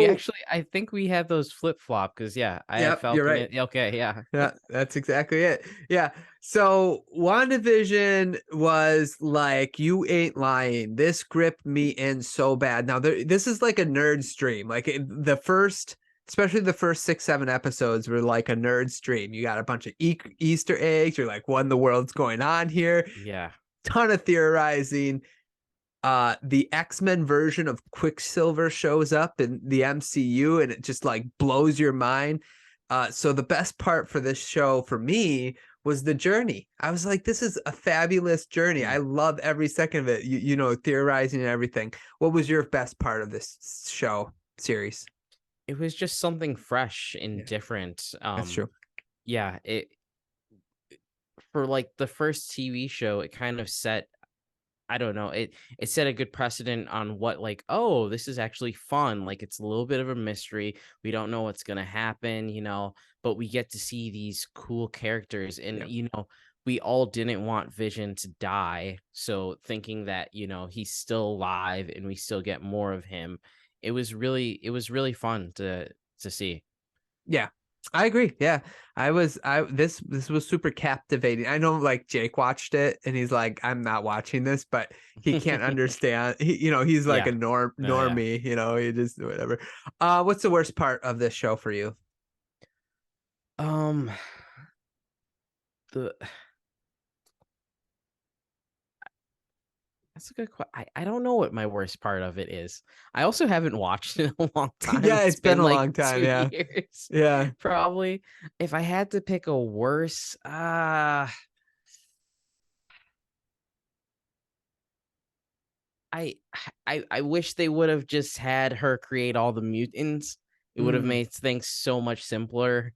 actually, I think we had those flip-flop because I had Falcon. You're right. Okay, yeah. Yeah, that's exactly it. Yeah. So WandaVision was like, you ain't lying. This gripped me in so bad. Now, this is like a nerd stream. Like especially the first 6-7 episodes were like a nerd stream. You got a bunch of Easter eggs. You're like, what in the world's going on here? Yeah. Ton of theorizing. The X-Men version of Quicksilver shows up in the MCU and it just like blows your mind. So the best part for this show for me was the journey. I was like, this is a fabulous journey. I love every second of it. You know, theorizing and everything. What was your best part of this show series? It was just something fresh and different. That's true. Yeah, for like the first TV show, it kind of set, I don't know, it set a good precedent on what, like, oh, this is actually fun. Like, it's a little bit of a mystery. We don't know what's gonna happen, but we get to see these cool characters. And we all didn't want Vision to die. So thinking that, he's still alive and we still get more of him, it was really fun to see. Yeah. I agree. Yeah. This was super captivating. I know like Jake watched it and he's like, I'm not watching this, but he can't understand. He's like a normie, he just whatever. What's the worst part of this show for you? That's a good question. I don't know what my worst part of it is. I also haven't watched it in a long time. Yeah, it's been a like long time. 2 Yeah. years. Yeah. Probably. If I had to pick a worse, I wish they would have just had her create all the mutants. It would have made things so much simpler.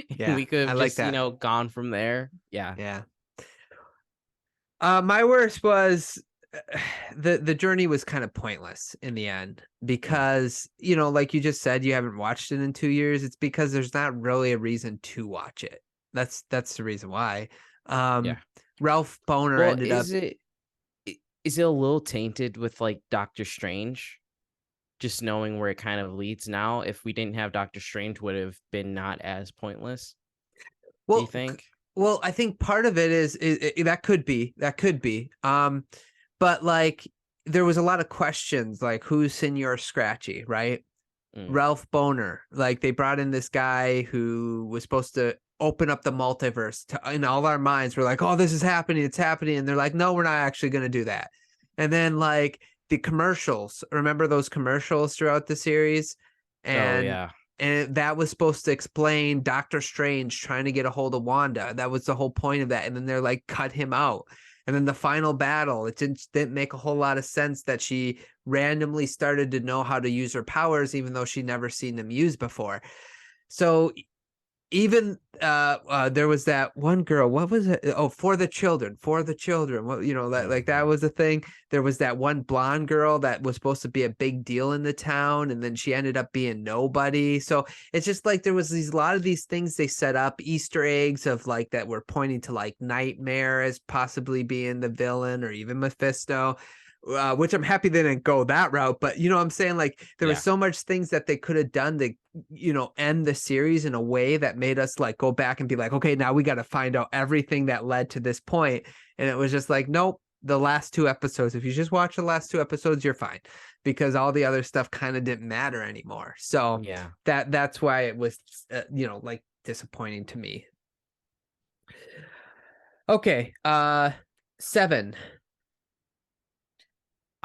Yeah. We could have like just, gone from there. Yeah. Yeah. My worst was the journey was kind of pointless in the end because, like you just said, you haven't watched it in 2 years. It's because there's not really a reason to watch it. That's the reason why. Ralph Boner ended up. Is it a little tainted with like Doctor Strange? Just knowing where it kind of leads now. If we didn't have Doctor Strange, would have been not as pointless. Well, do you think? Well, I think part of it is that could be. But like there was a lot of questions like who's Senor Scratchy, right? Ralph Boner. Like they brought in this guy who was supposed to open up the multiverse in all our minds. We're like, oh, this is happening. It's happening. And they're like, no, we're not actually going to do that. And then like the commercials, remember those commercials throughout the series? And and that was supposed to explain Doctor Strange trying to get a hold of Wanda. That was the whole point of that. And then they're like, cut him out. And then the final battle, it didn't make a whole lot of sense that she randomly started to know how to use her powers, even though she'd never seen them used before. So even there was that one girl, what was it? Oh, for the children. Well, that was a thing. There was that one blonde girl that was supposed to be a big deal in the town, and then she ended up being nobody. So it's just like there was a lot of these things they set up, Easter eggs of like that were pointing to like Nightmare as possibly being the villain or even Mephisto. Which I'm happy they didn't go that route, but you know what I'm saying? Like there was so much things that they could have done to, end the series in a way that made us like go back and be like, okay, now we got to find out everything that led to this point. And it was just like, nope, the last 2 episodes, if you just watch the last 2 episodes, you're fine because all the other stuff kind of didn't matter anymore. So that's why it was, like disappointing to me. Okay. 7.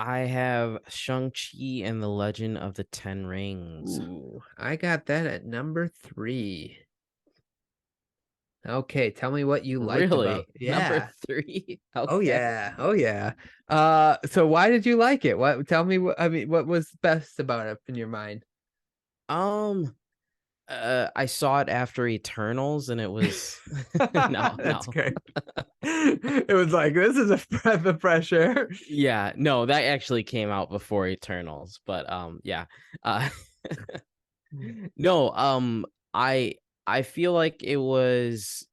I have Shang-Chi and the Legend of the Ten Rings. Ooh, I got that at number 3. Okay, tell me what you liked about it. Number 3? Okay. Oh yeah. So why did you like it? Tell me what was best about it in your mind? I saw it after Eternals, and it was That's great. It was like, this is a breath of fresh air. Yeah, no, that actually came out before Eternals, but yeah. No, I feel like it was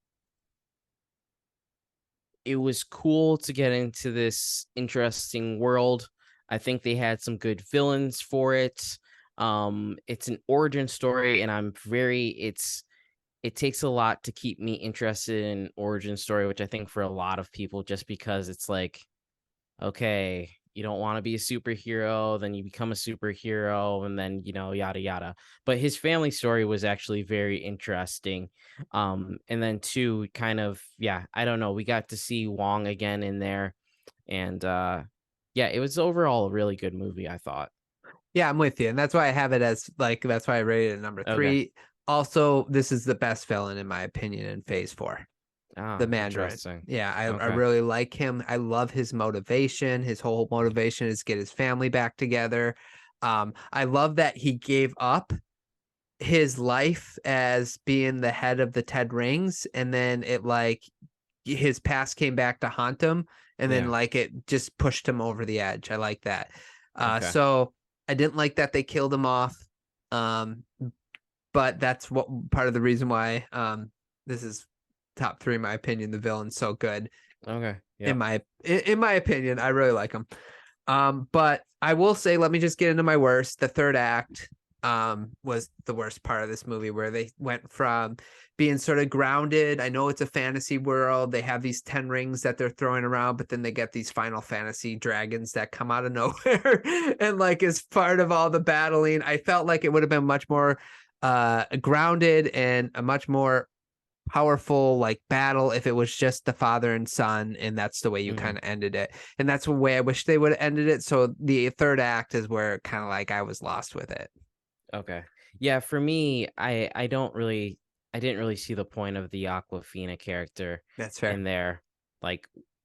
cool to get into this interesting world. I think they had some good villains for it. It's an origin story, and it takes a lot to keep me interested in origin story, which I think for a lot of people, just because it's like, okay, you don't want to be a superhero, then you become a superhero, and then, yada yada. But his family story was actually very interesting. And then two, kind of, I don't know, we got to see Wong again in there, and it was overall a really good movie, I thought. Yeah, I'm with you, and that's why I have it as that's why I rated it number 3. Okay. Also, this is the best villain in my opinion in Phase 4. The Mandarin. Yeah, I really like him. I love his motivation. His whole motivation is get his family back together. I love that he gave up his life as being the head of the Ted Rings, and then his past came back to haunt him, and then it just pushed him over the edge. I like that. So I didn't like that they killed him off. But that's what part of the reason why this is top 3 in my opinion. The villain's so good. Okay. Yeah. In my opinion, I really like him. But I will say, let me just get into my worst. The third act was the worst part of this movie, where they went from being sort of grounded. I know it's a fantasy world. They have these 10 rings that they're throwing around, but then they get these Final Fantasy dragons that come out of nowhere and as part of all the battling. I felt like it would have been much more grounded and a much more powerful battle if it was just the father and son, and that's the way you kind of ended it, and that's the way I wish they would have ended it. So the third act is where kind of I was lost with it. Okay. Yeah, for me, I didn't really see the point of the Aquafina character. That's fair. In there,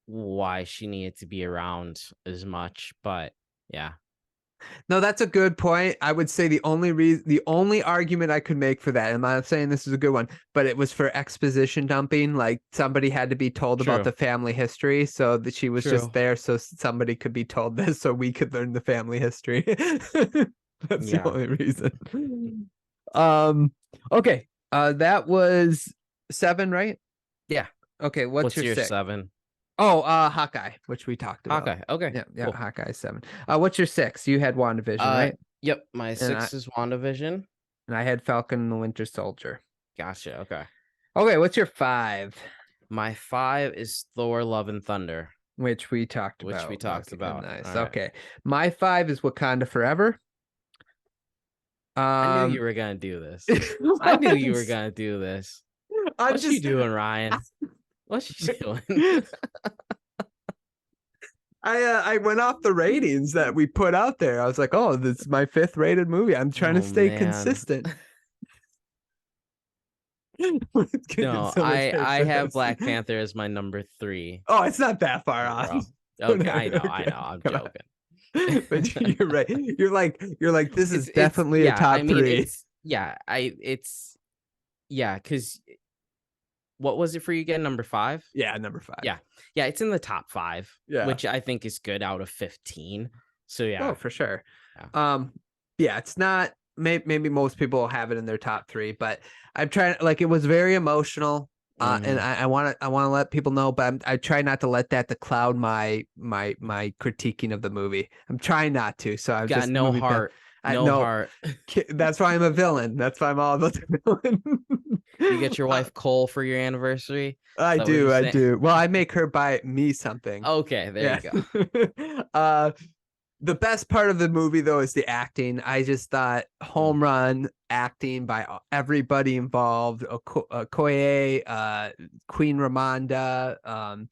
why she needed to be around as much, but yeah. No, that's a good point. I would say the only argument I could make for that, I'm not saying this is a good one, but it was for exposition dumping. Somebody had to be told about the family history, so that she was just there so somebody could be told this so we could learn the family history. That's the only reason. Okay. That was 7, right? Yeah. Okay, what's your 6? 7? Oh, Hawkeye, which we talked about. Hawkeye. Okay. Yeah, cool. Hawkeye 7. What's your 6? You had WandaVision, right? Yep, my 6 is WandaVision. And I had Falcon and the Winter Soldier. Gotcha. Okay. Okay, what's your 5? My 5 is Thor: Love and Thunder, which we talked about. Nice. Okay. My 5 is Wakanda Forever. I knew you were gonna do this. I knew you were gonna do this. What's you doing, Ryan? What's you doing? I went off the ratings that we put out there. I was like, oh, this is my 5th rated movie. I'm trying to stay consistent. No, I have Black Panther as my number 3. Oh, it's not that far off. Okay, I know. I'm joking. But you're right. You're like, this is definitely a top 3. Because what was it for you again? Number 5? Yeah, number 5. Yeah, it's in the top 5. Yeah, which I think is good out of 15. So yeah, oh, for sure. Yeah, it's not. Maybe most people have it in their top 3, but I'm trying. It was very emotional, and I want to let people know, but I try not to let that to cloud my critiquing of the movie. I'm trying not to. So I've got no heart. Heart. That's why I'm a villain. That's why I'm all about the villain. You get your wife Cole for your anniversary? I do. Well, I make her buy me something. Okay, there you go. The best part of the movie, though, is the acting. I just thought home run acting by everybody involved. Okoye, Queen Ramonda.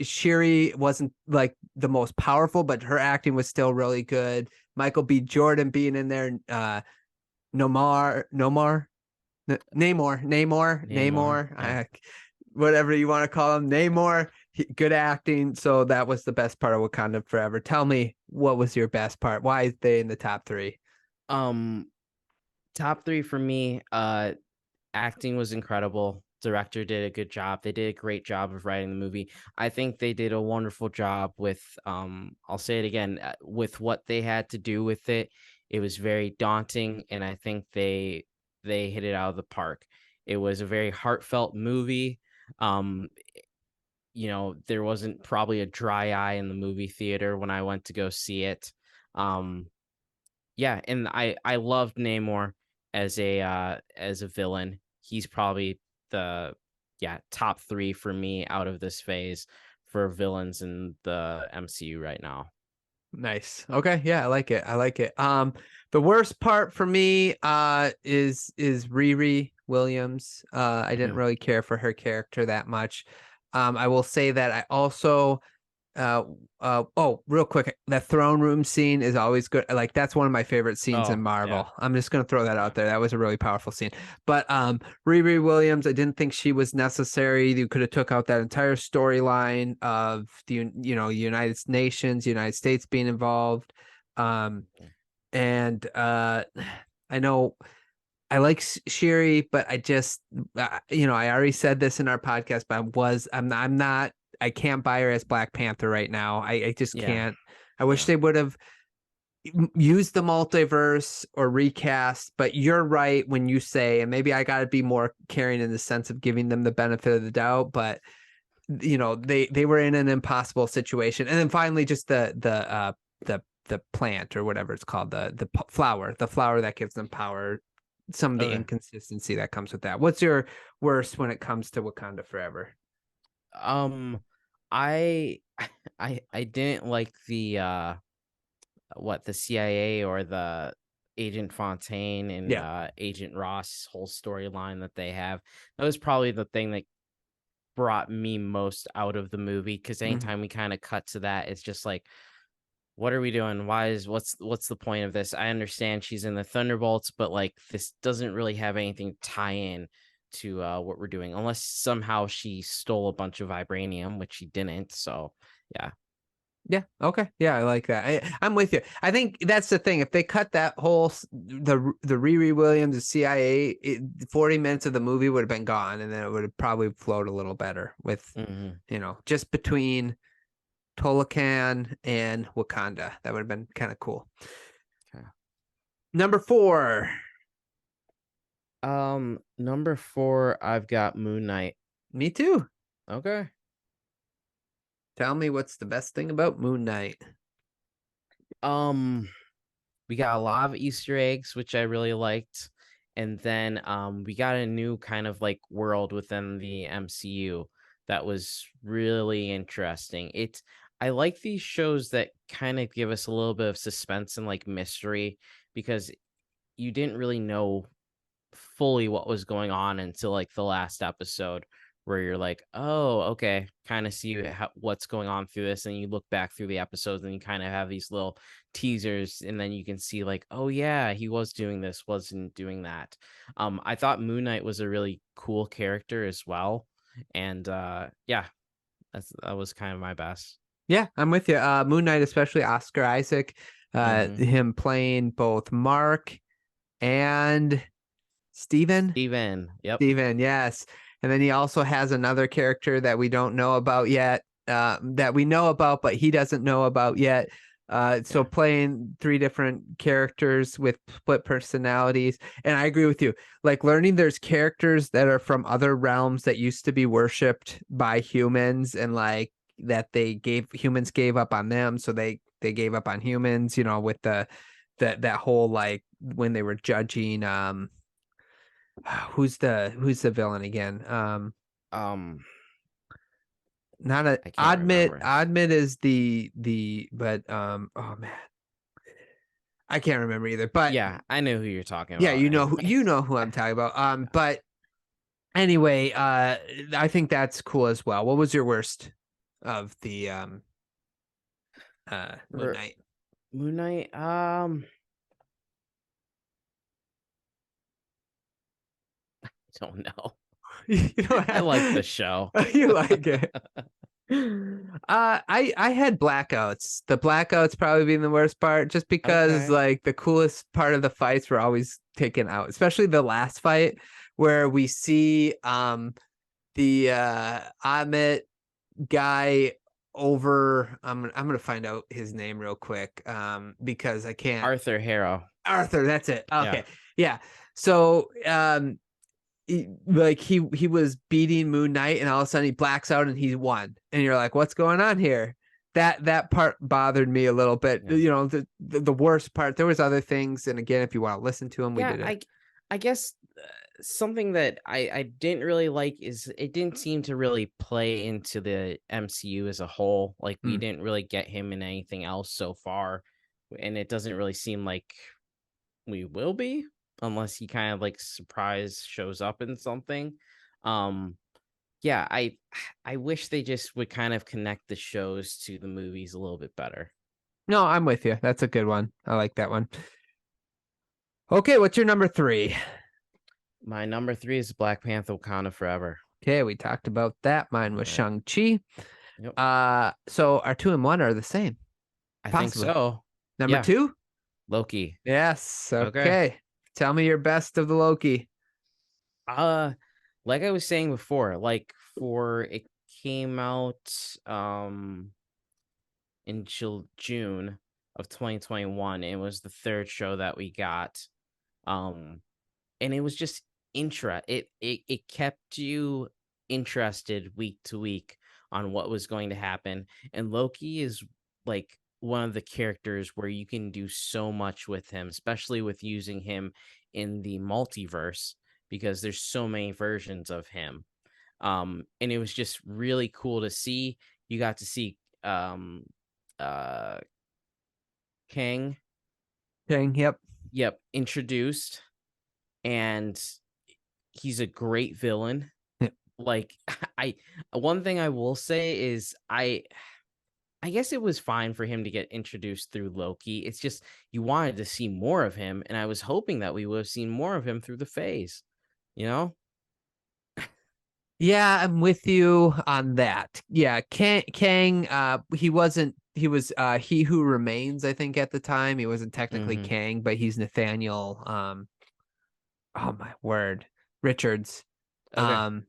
Shuri wasn't the most powerful, but her acting was still really good. Michael B. Jordan being in there. Namor. Whatever you want to call him, Namor. Good acting. So that was the best part of Wakanda Forever. Tell me, what was your best part? Why is they in the top 3? top 3 for me, acting was incredible. Director did a good job. They did a great job of writing the movie. I think they did a wonderful job with I'll say it again, with what they had to do with it. It was very daunting, and I think they hit it out of the park. It was a very heartfelt movie. Um there wasn't probably a dry eye in the movie theater when I went to go see it. Um yeah, and I loved Namor as a villain. He's probably the top 3 for me out of this phase for villains in the MCU right now. Nice. Okay, yeah, I like it. The worst part for me is Riri Williams. I didn't really care for her character that much. I will say that I also real quick, that throne room scene is always good. Like, that's one of my favorite scenes in Marvel. Yeah. I'm just gonna throw that out there. That was a really powerful scene. But Riri Williams, I didn't think she was necessary. You could have took out that entire storyline of the United Nations, United States being involved. And I know I like Shuri, but I just I already said this in our podcast, but I'm not. I can't buy her as Black Panther right now. I just can't. I wish they would have used the multiverse or recast, but you're right when you say, and maybe I got to be more caring in the sense of giving them the benefit of the doubt, but they were in an impossible situation. And then finally, just the plant or whatever it's called, the flower that gives them power, some of the inconsistency that comes with that. What's your worst when it comes to Wakanda Forever? I didn't like the CIA or the Agent Fontaine and Agent Ross whole storyline that they have. That was probably the thing that brought me most out of the movie, because anytime we kind of cut to that, it's just like, what are we doing? What's the point of this? I understand she's in the Thunderbolts, but like, this doesn't really have anything to tie in to what we're doing, unless somehow she stole a bunch of vibranium, which she didn't. So yeah, okay, yeah, I like that. I'm with you. I think that's the thing. If they cut that whole the Riri Williams, the CIA, 40 minutes of the movie would have been gone, and then it would have probably flowed a little better with just between Tolokan and Wakanda. That would have been kind of cool. Okay. Number 4. Number 4, I've got Moon Knight. Me too. Okay. Tell me what's the best thing about Moon Knight. We got a lot of Easter eggs, which I really liked. And then we got a new kind of like world within the MCU that was really interesting. I like these shows that kind of give us a little bit of suspense and like mystery, because you didn't really know fully what was going on until like the last episode, where you're like, oh, okay, kind of see what's going on through this. And you look back through the episodes and you kind of have these little teasers, and then you can see like, oh yeah, he was doing this, wasn't doing that. I thought Moon Knight was a really cool character as well. And that was kind of my best. Yeah, I'm with you. Moon Knight, especially Oscar Isaac, him playing both Mark and Steven. Yep. Steven, yes. And then he also has another character that we don't know about yet, that we know about, but he doesn't know about yet. So playing 3 different characters with split personalities. And I agree with you. Like, learning there's characters that are from other realms that used to be worshipped by humans, and like that humans gave up on them. So they gave up on humans, with that whole, like, when they were judging, who's the villain again? Not a Admit is but oh man, I can't remember either. But yeah, I know who you're talking about. Yeah, you know who I'm talking about. But anyway, I think that's cool as well. What was your worst of the Moon Knight? Moon Knight, don't know. I like the show. You like it. I had blackouts. The blackouts probably being the worst part, just because like the coolest part of the fights were always taken out, especially the last fight where we see the Amit guy over. I'm gonna find out his name real quick because I can't. Arthur Harrow. Arthur, that's it. Okay, yeah. So he was beating Moon Knight, and all of a sudden he blacks out and he won, and you're like, what's going on here? That part bothered me a little bit. You know, the worst part. There was other things, and again, if you want to listen to them, we did it. I guess something that I didn't really like is it didn't seem to really play into the MCU as a whole. Like we didn't really get him in anything else so far, and it doesn't really seem like we will be, unless he kind of like surprise shows up in something. I wish they just would kind of connect the shows to the movies a little bit better. No, I'm with you. That's a good one. I like that one. Okay, what's your number 3? My number 3 is Black Panther: Wakanda Forever. Okay, we talked about that. Mine was Shang-Chi. Yep. So our 2 and 1 are the same. I think so. Number 2? Loki. Yes. Okay. Tell me your best of the Loki. Like I was saying before, like it came out in June of 2021. It was the 3rd show that we got. And it was just it kept you interested week to week on what was going to happen. And Loki is like one of the characters where you can do so much with him, especially with using him in the multiverse, because there's so many versions of him. And it was just really cool to see. You got to see Kang, yep, introduced, and he's a great villain. Like one thing I will say is I guess it was fine for him to get introduced through Loki. It's just you wanted to see more of him, and I was hoping that we would have seen more of him through the phase, you know? Yeah, I'm with you on that. Yeah, Kang, he was He Who Remains, I think, at the time. He wasn't technically Kang, but he's Nathaniel oh my word, Richards. So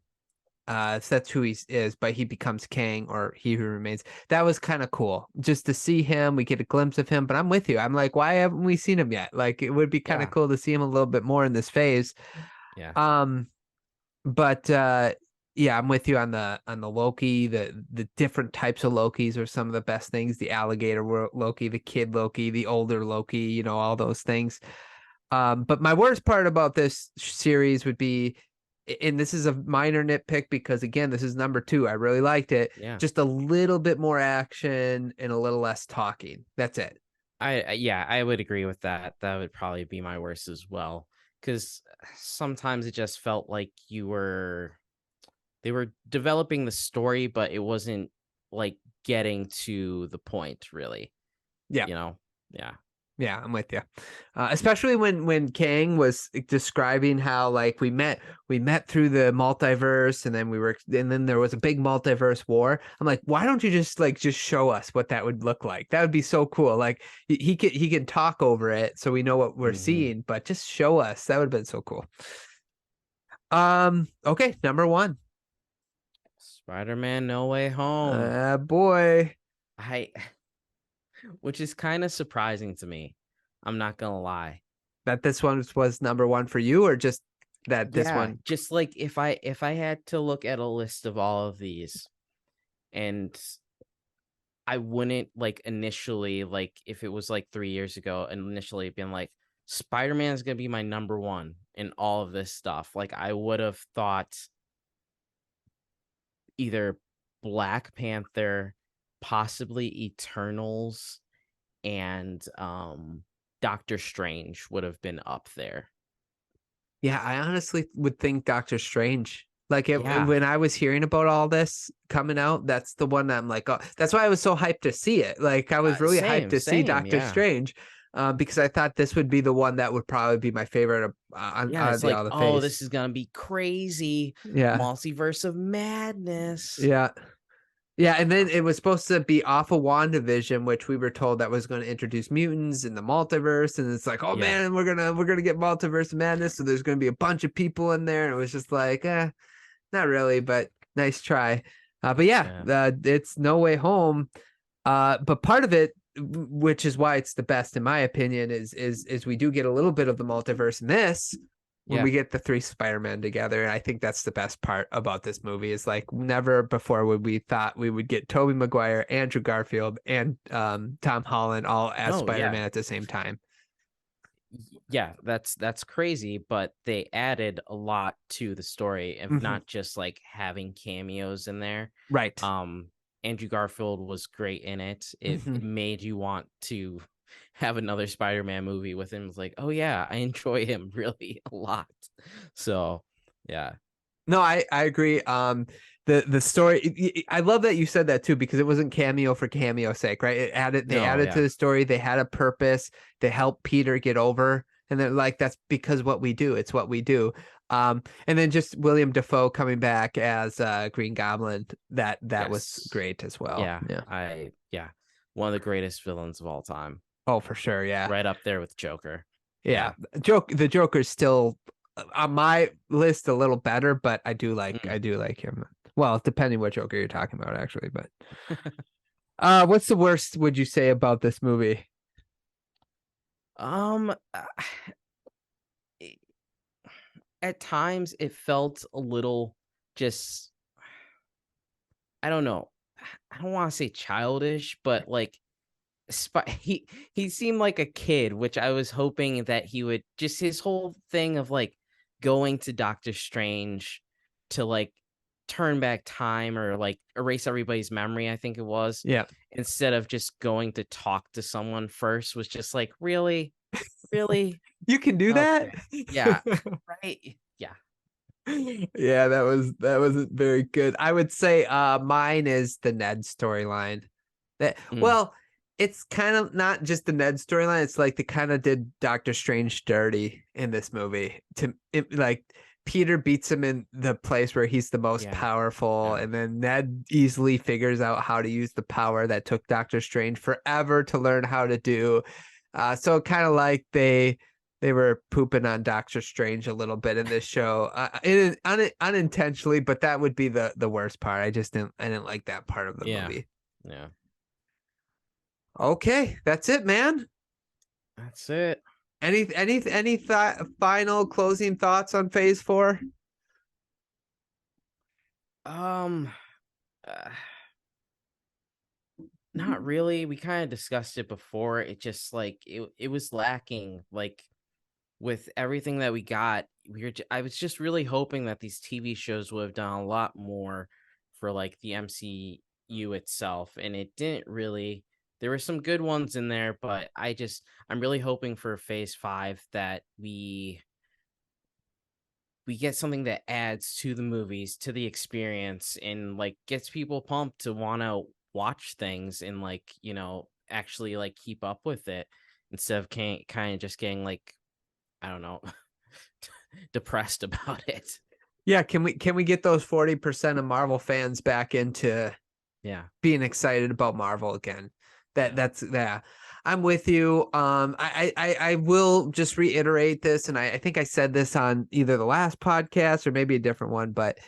that's who he is, but he becomes Kang, or He Who Remains. That was kind of cool just to see him. We get a glimpse of him, but I'm with you. I'm like, why haven't we seen him yet? Like, it would be kind of cool to see him a little bit more in this phase. But I'm with you on the Loki. The different types of Lokis are some of the best things. The alligator Loki, the kid Loki, the older Loki, you know, all those things. But my worst part about this series would be, and this is a minor nitpick because, again, this is number 2. I really liked it. Just a little bit more action and a little less talking. That's it. I would agree with that. That would probably be my worst as well, because sometimes it just felt like they were developing the story, but it wasn't like getting to the point, really. You know? Yeah, I'm with you. Especially when Kang was describing how, like, we met through the multiverse, and then there was a big multiverse war. I'm like, why don't you just show us what that would look like? That would be so cool. Like, he can talk over it so we know what we're seeing, but just show us. That would have been so cool. Okay, number 1. Spider-Man: No Way Home. Boy. Which is kind of surprising to me. I'm not gonna lie. That this one was number 1 for you, or just that this one? Just like if I had to look at a list of all of these, and I wouldn't initially, if it was 3 years ago, initially been like, Spider-Man is gonna be my number 1 in all of this stuff. I would have thought either Black Panther, possibly Eternals, and Doctor Strange would have been up there. Yeah, I honestly would think Doctor Strange. When I was hearing about all this coming out, that's the one that I'm like, oh, that's why I was so hyped to see it. I was really hyped to see Doctor Strange, because I thought this would be the one that would probably be my favorite. It's like, oh, this is gonna be crazy. Yeah, Multiverse of Madness. Yeah. Yeah, and then it was supposed to be off of WandaVision, which we were told that was going to introduce mutants in the multiverse, and it's like, oh man, we're gonna get multiverse madness, so there's gonna be a bunch of people in there, and it was just like, not really, but nice try. But it's No Way Home. But part of it, which is why it's the best in my opinion, is we do get a little bit of the multiverse in this. When we get the 3 Spider-Men together. And I think that's the best part about this movie is like never before would we thought we would get Tobey Maguire, Andrew Garfield, and Tom Holland all as Spider-Man at the same time. Yeah, that's crazy, but they added a lot to the story of not just like having cameos in there. Right. Andrew Garfield was great in it. It made you want to have another Spider-Man movie with him. It's like, oh yeah, I enjoy him really a lot. So yeah. No, I agree. The story, I love that you said that too, because it wasn't cameo for cameo sake, right? They added to the story. They had a purpose. They helped Peter get over, and they're like, that's because what we do. It's what we do. And then just William Dafoe coming back as Green Goblin. That was great as well. Yeah. One of the greatest villains of all time. Oh, for sure. Yeah. Right up there with Joker. Yeah. The Joker's still on my list a little better, but I do like him. Well, depending what Joker you're talking about, actually. But what's the worst would you say about this movie? At times it felt a little just, I don't know. I don't want to say childish, but like he seemed like a kid, which I was hoping that he would just his whole thing of like going to Doctor Strange to like turn back time or like erase everybody's memory, I think it was. Yeah. Instead of just going to talk to someone first was just like, really? You can do that? Yeah. Right. Yeah. Yeah, that wasn't very good. I would say mine is the Ned storyline. Well, it's kind of not just the Ned storyline. It's like they kind of did Doctor Strange dirty in this movie. Like Peter beats him in the place where he's the most powerful, and then Ned easily figures out how to use the power that took Doctor Strange forever to learn how to do. So kind of like they were pooping on Doctor Strange a little bit in this show, unintentionally, but that would be the worst part. I didn't like that part of the movie. Yeah. Okay, that's it, man. That's it. Any final closing thoughts on Phase 4? Not really. We kind of discussed it before. It just like it was lacking. Like with everything that we got, I was just really hoping that these TV shows would have done a lot more for like the MCU itself, and it didn't really. There were some good ones in there, but I'm really hoping for Phase 5 that we get something that adds to the movies, to the experience, and like gets people pumped to want to watch things and like, actually like keep up with it instead of kind of just getting like, I don't know, depressed about it. Yeah, can we get those 40% of Marvel fans back into being excited about Marvel again? That's I'm with you. I will just reiterate this, and I think I said this on either the last podcast or maybe a different one, but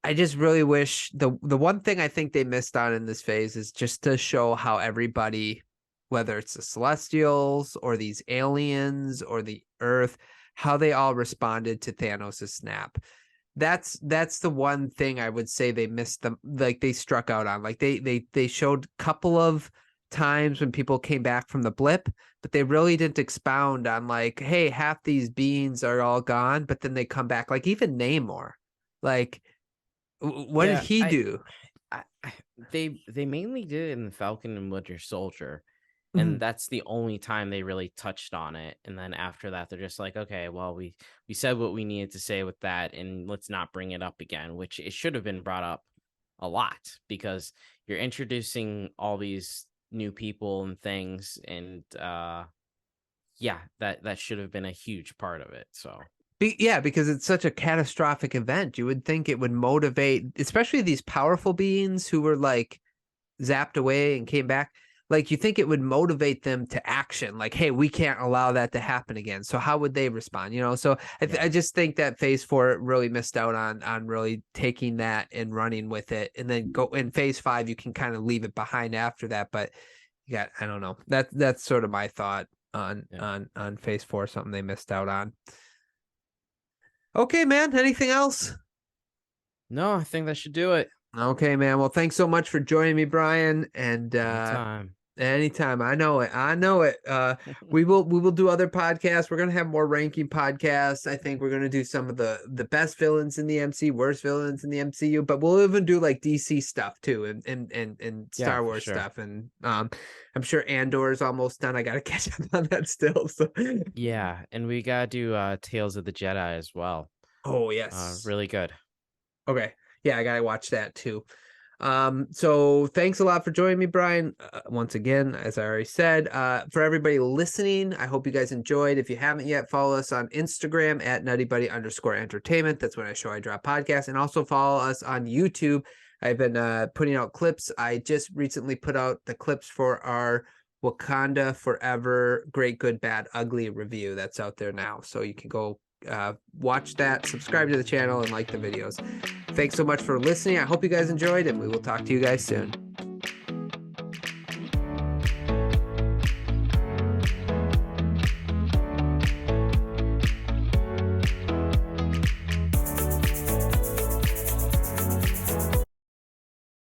I just really wish the one thing I think they missed on in this phase is just to show how everybody, whether it's the Celestials or these aliens or the Earth, how they all responded to Thanos' snap. That's the one thing I would say they missed them, like they struck out on. Like they showed a couple of times when people came back from the blip, but they really didn't expound on like, hey, half these beings are all gone, but then they come back. Like even Namor, like what did he do? They mainly did it in the Falcon and Winter Soldier, and that's the only time they really touched on it. And then after that, they're just like, okay, well, we said what we needed to say with that, and let's not bring it up again, which it should have been brought up a lot because you're introducing all these new people and things, and that should have been a huge part of it. So Because it's such a catastrophic event. You would think it would motivate, especially these powerful beings who were like zapped away and came back. Like, you think it would motivate them to action. Like, hey, we can't allow that to happen again. So how would they respond? So I just think that Phase 4 really missed out on really taking that and running with it. And then go in Phase 5, you can kind of leave it behind after that. But I don't know. That's sort of my thought on Phase 4, something they missed out on. Okay, man. Anything else? No, I think that should do it. Okay, man. Well, thanks so much for joining me, Bryan. And anytime. I know it. We will do other podcasts. We're gonna have more ranking podcasts. I think we're gonna do some of the best villains in the MCU, worst villains in the MCU. But we'll even do like DC stuff too, and Star Wars stuff. And I'm sure Andor is almost done. I gotta catch up on that still. So yeah, and we gotta do Tales of the Jedi as well. Oh yes, really good. Okay. Yeah, I gotta watch that too. So thanks a lot for joining me, Bryan. Once again, as I already said, for everybody listening, I hope you guys enjoyed. If you haven't yet, follow us on Instagram at NuttieBuddie_entertainment. That's when I drop podcasts, and also follow us on YouTube. I've been putting out clips. I just recently put out the clips for our Wakanda Forever Great, Good, Bad, Ugly review. That's out there now, so you can go watch that, subscribe to the channel, and like the videos. Thanks so much for listening. I hope you guys enjoyed, and we will talk to you guys soon.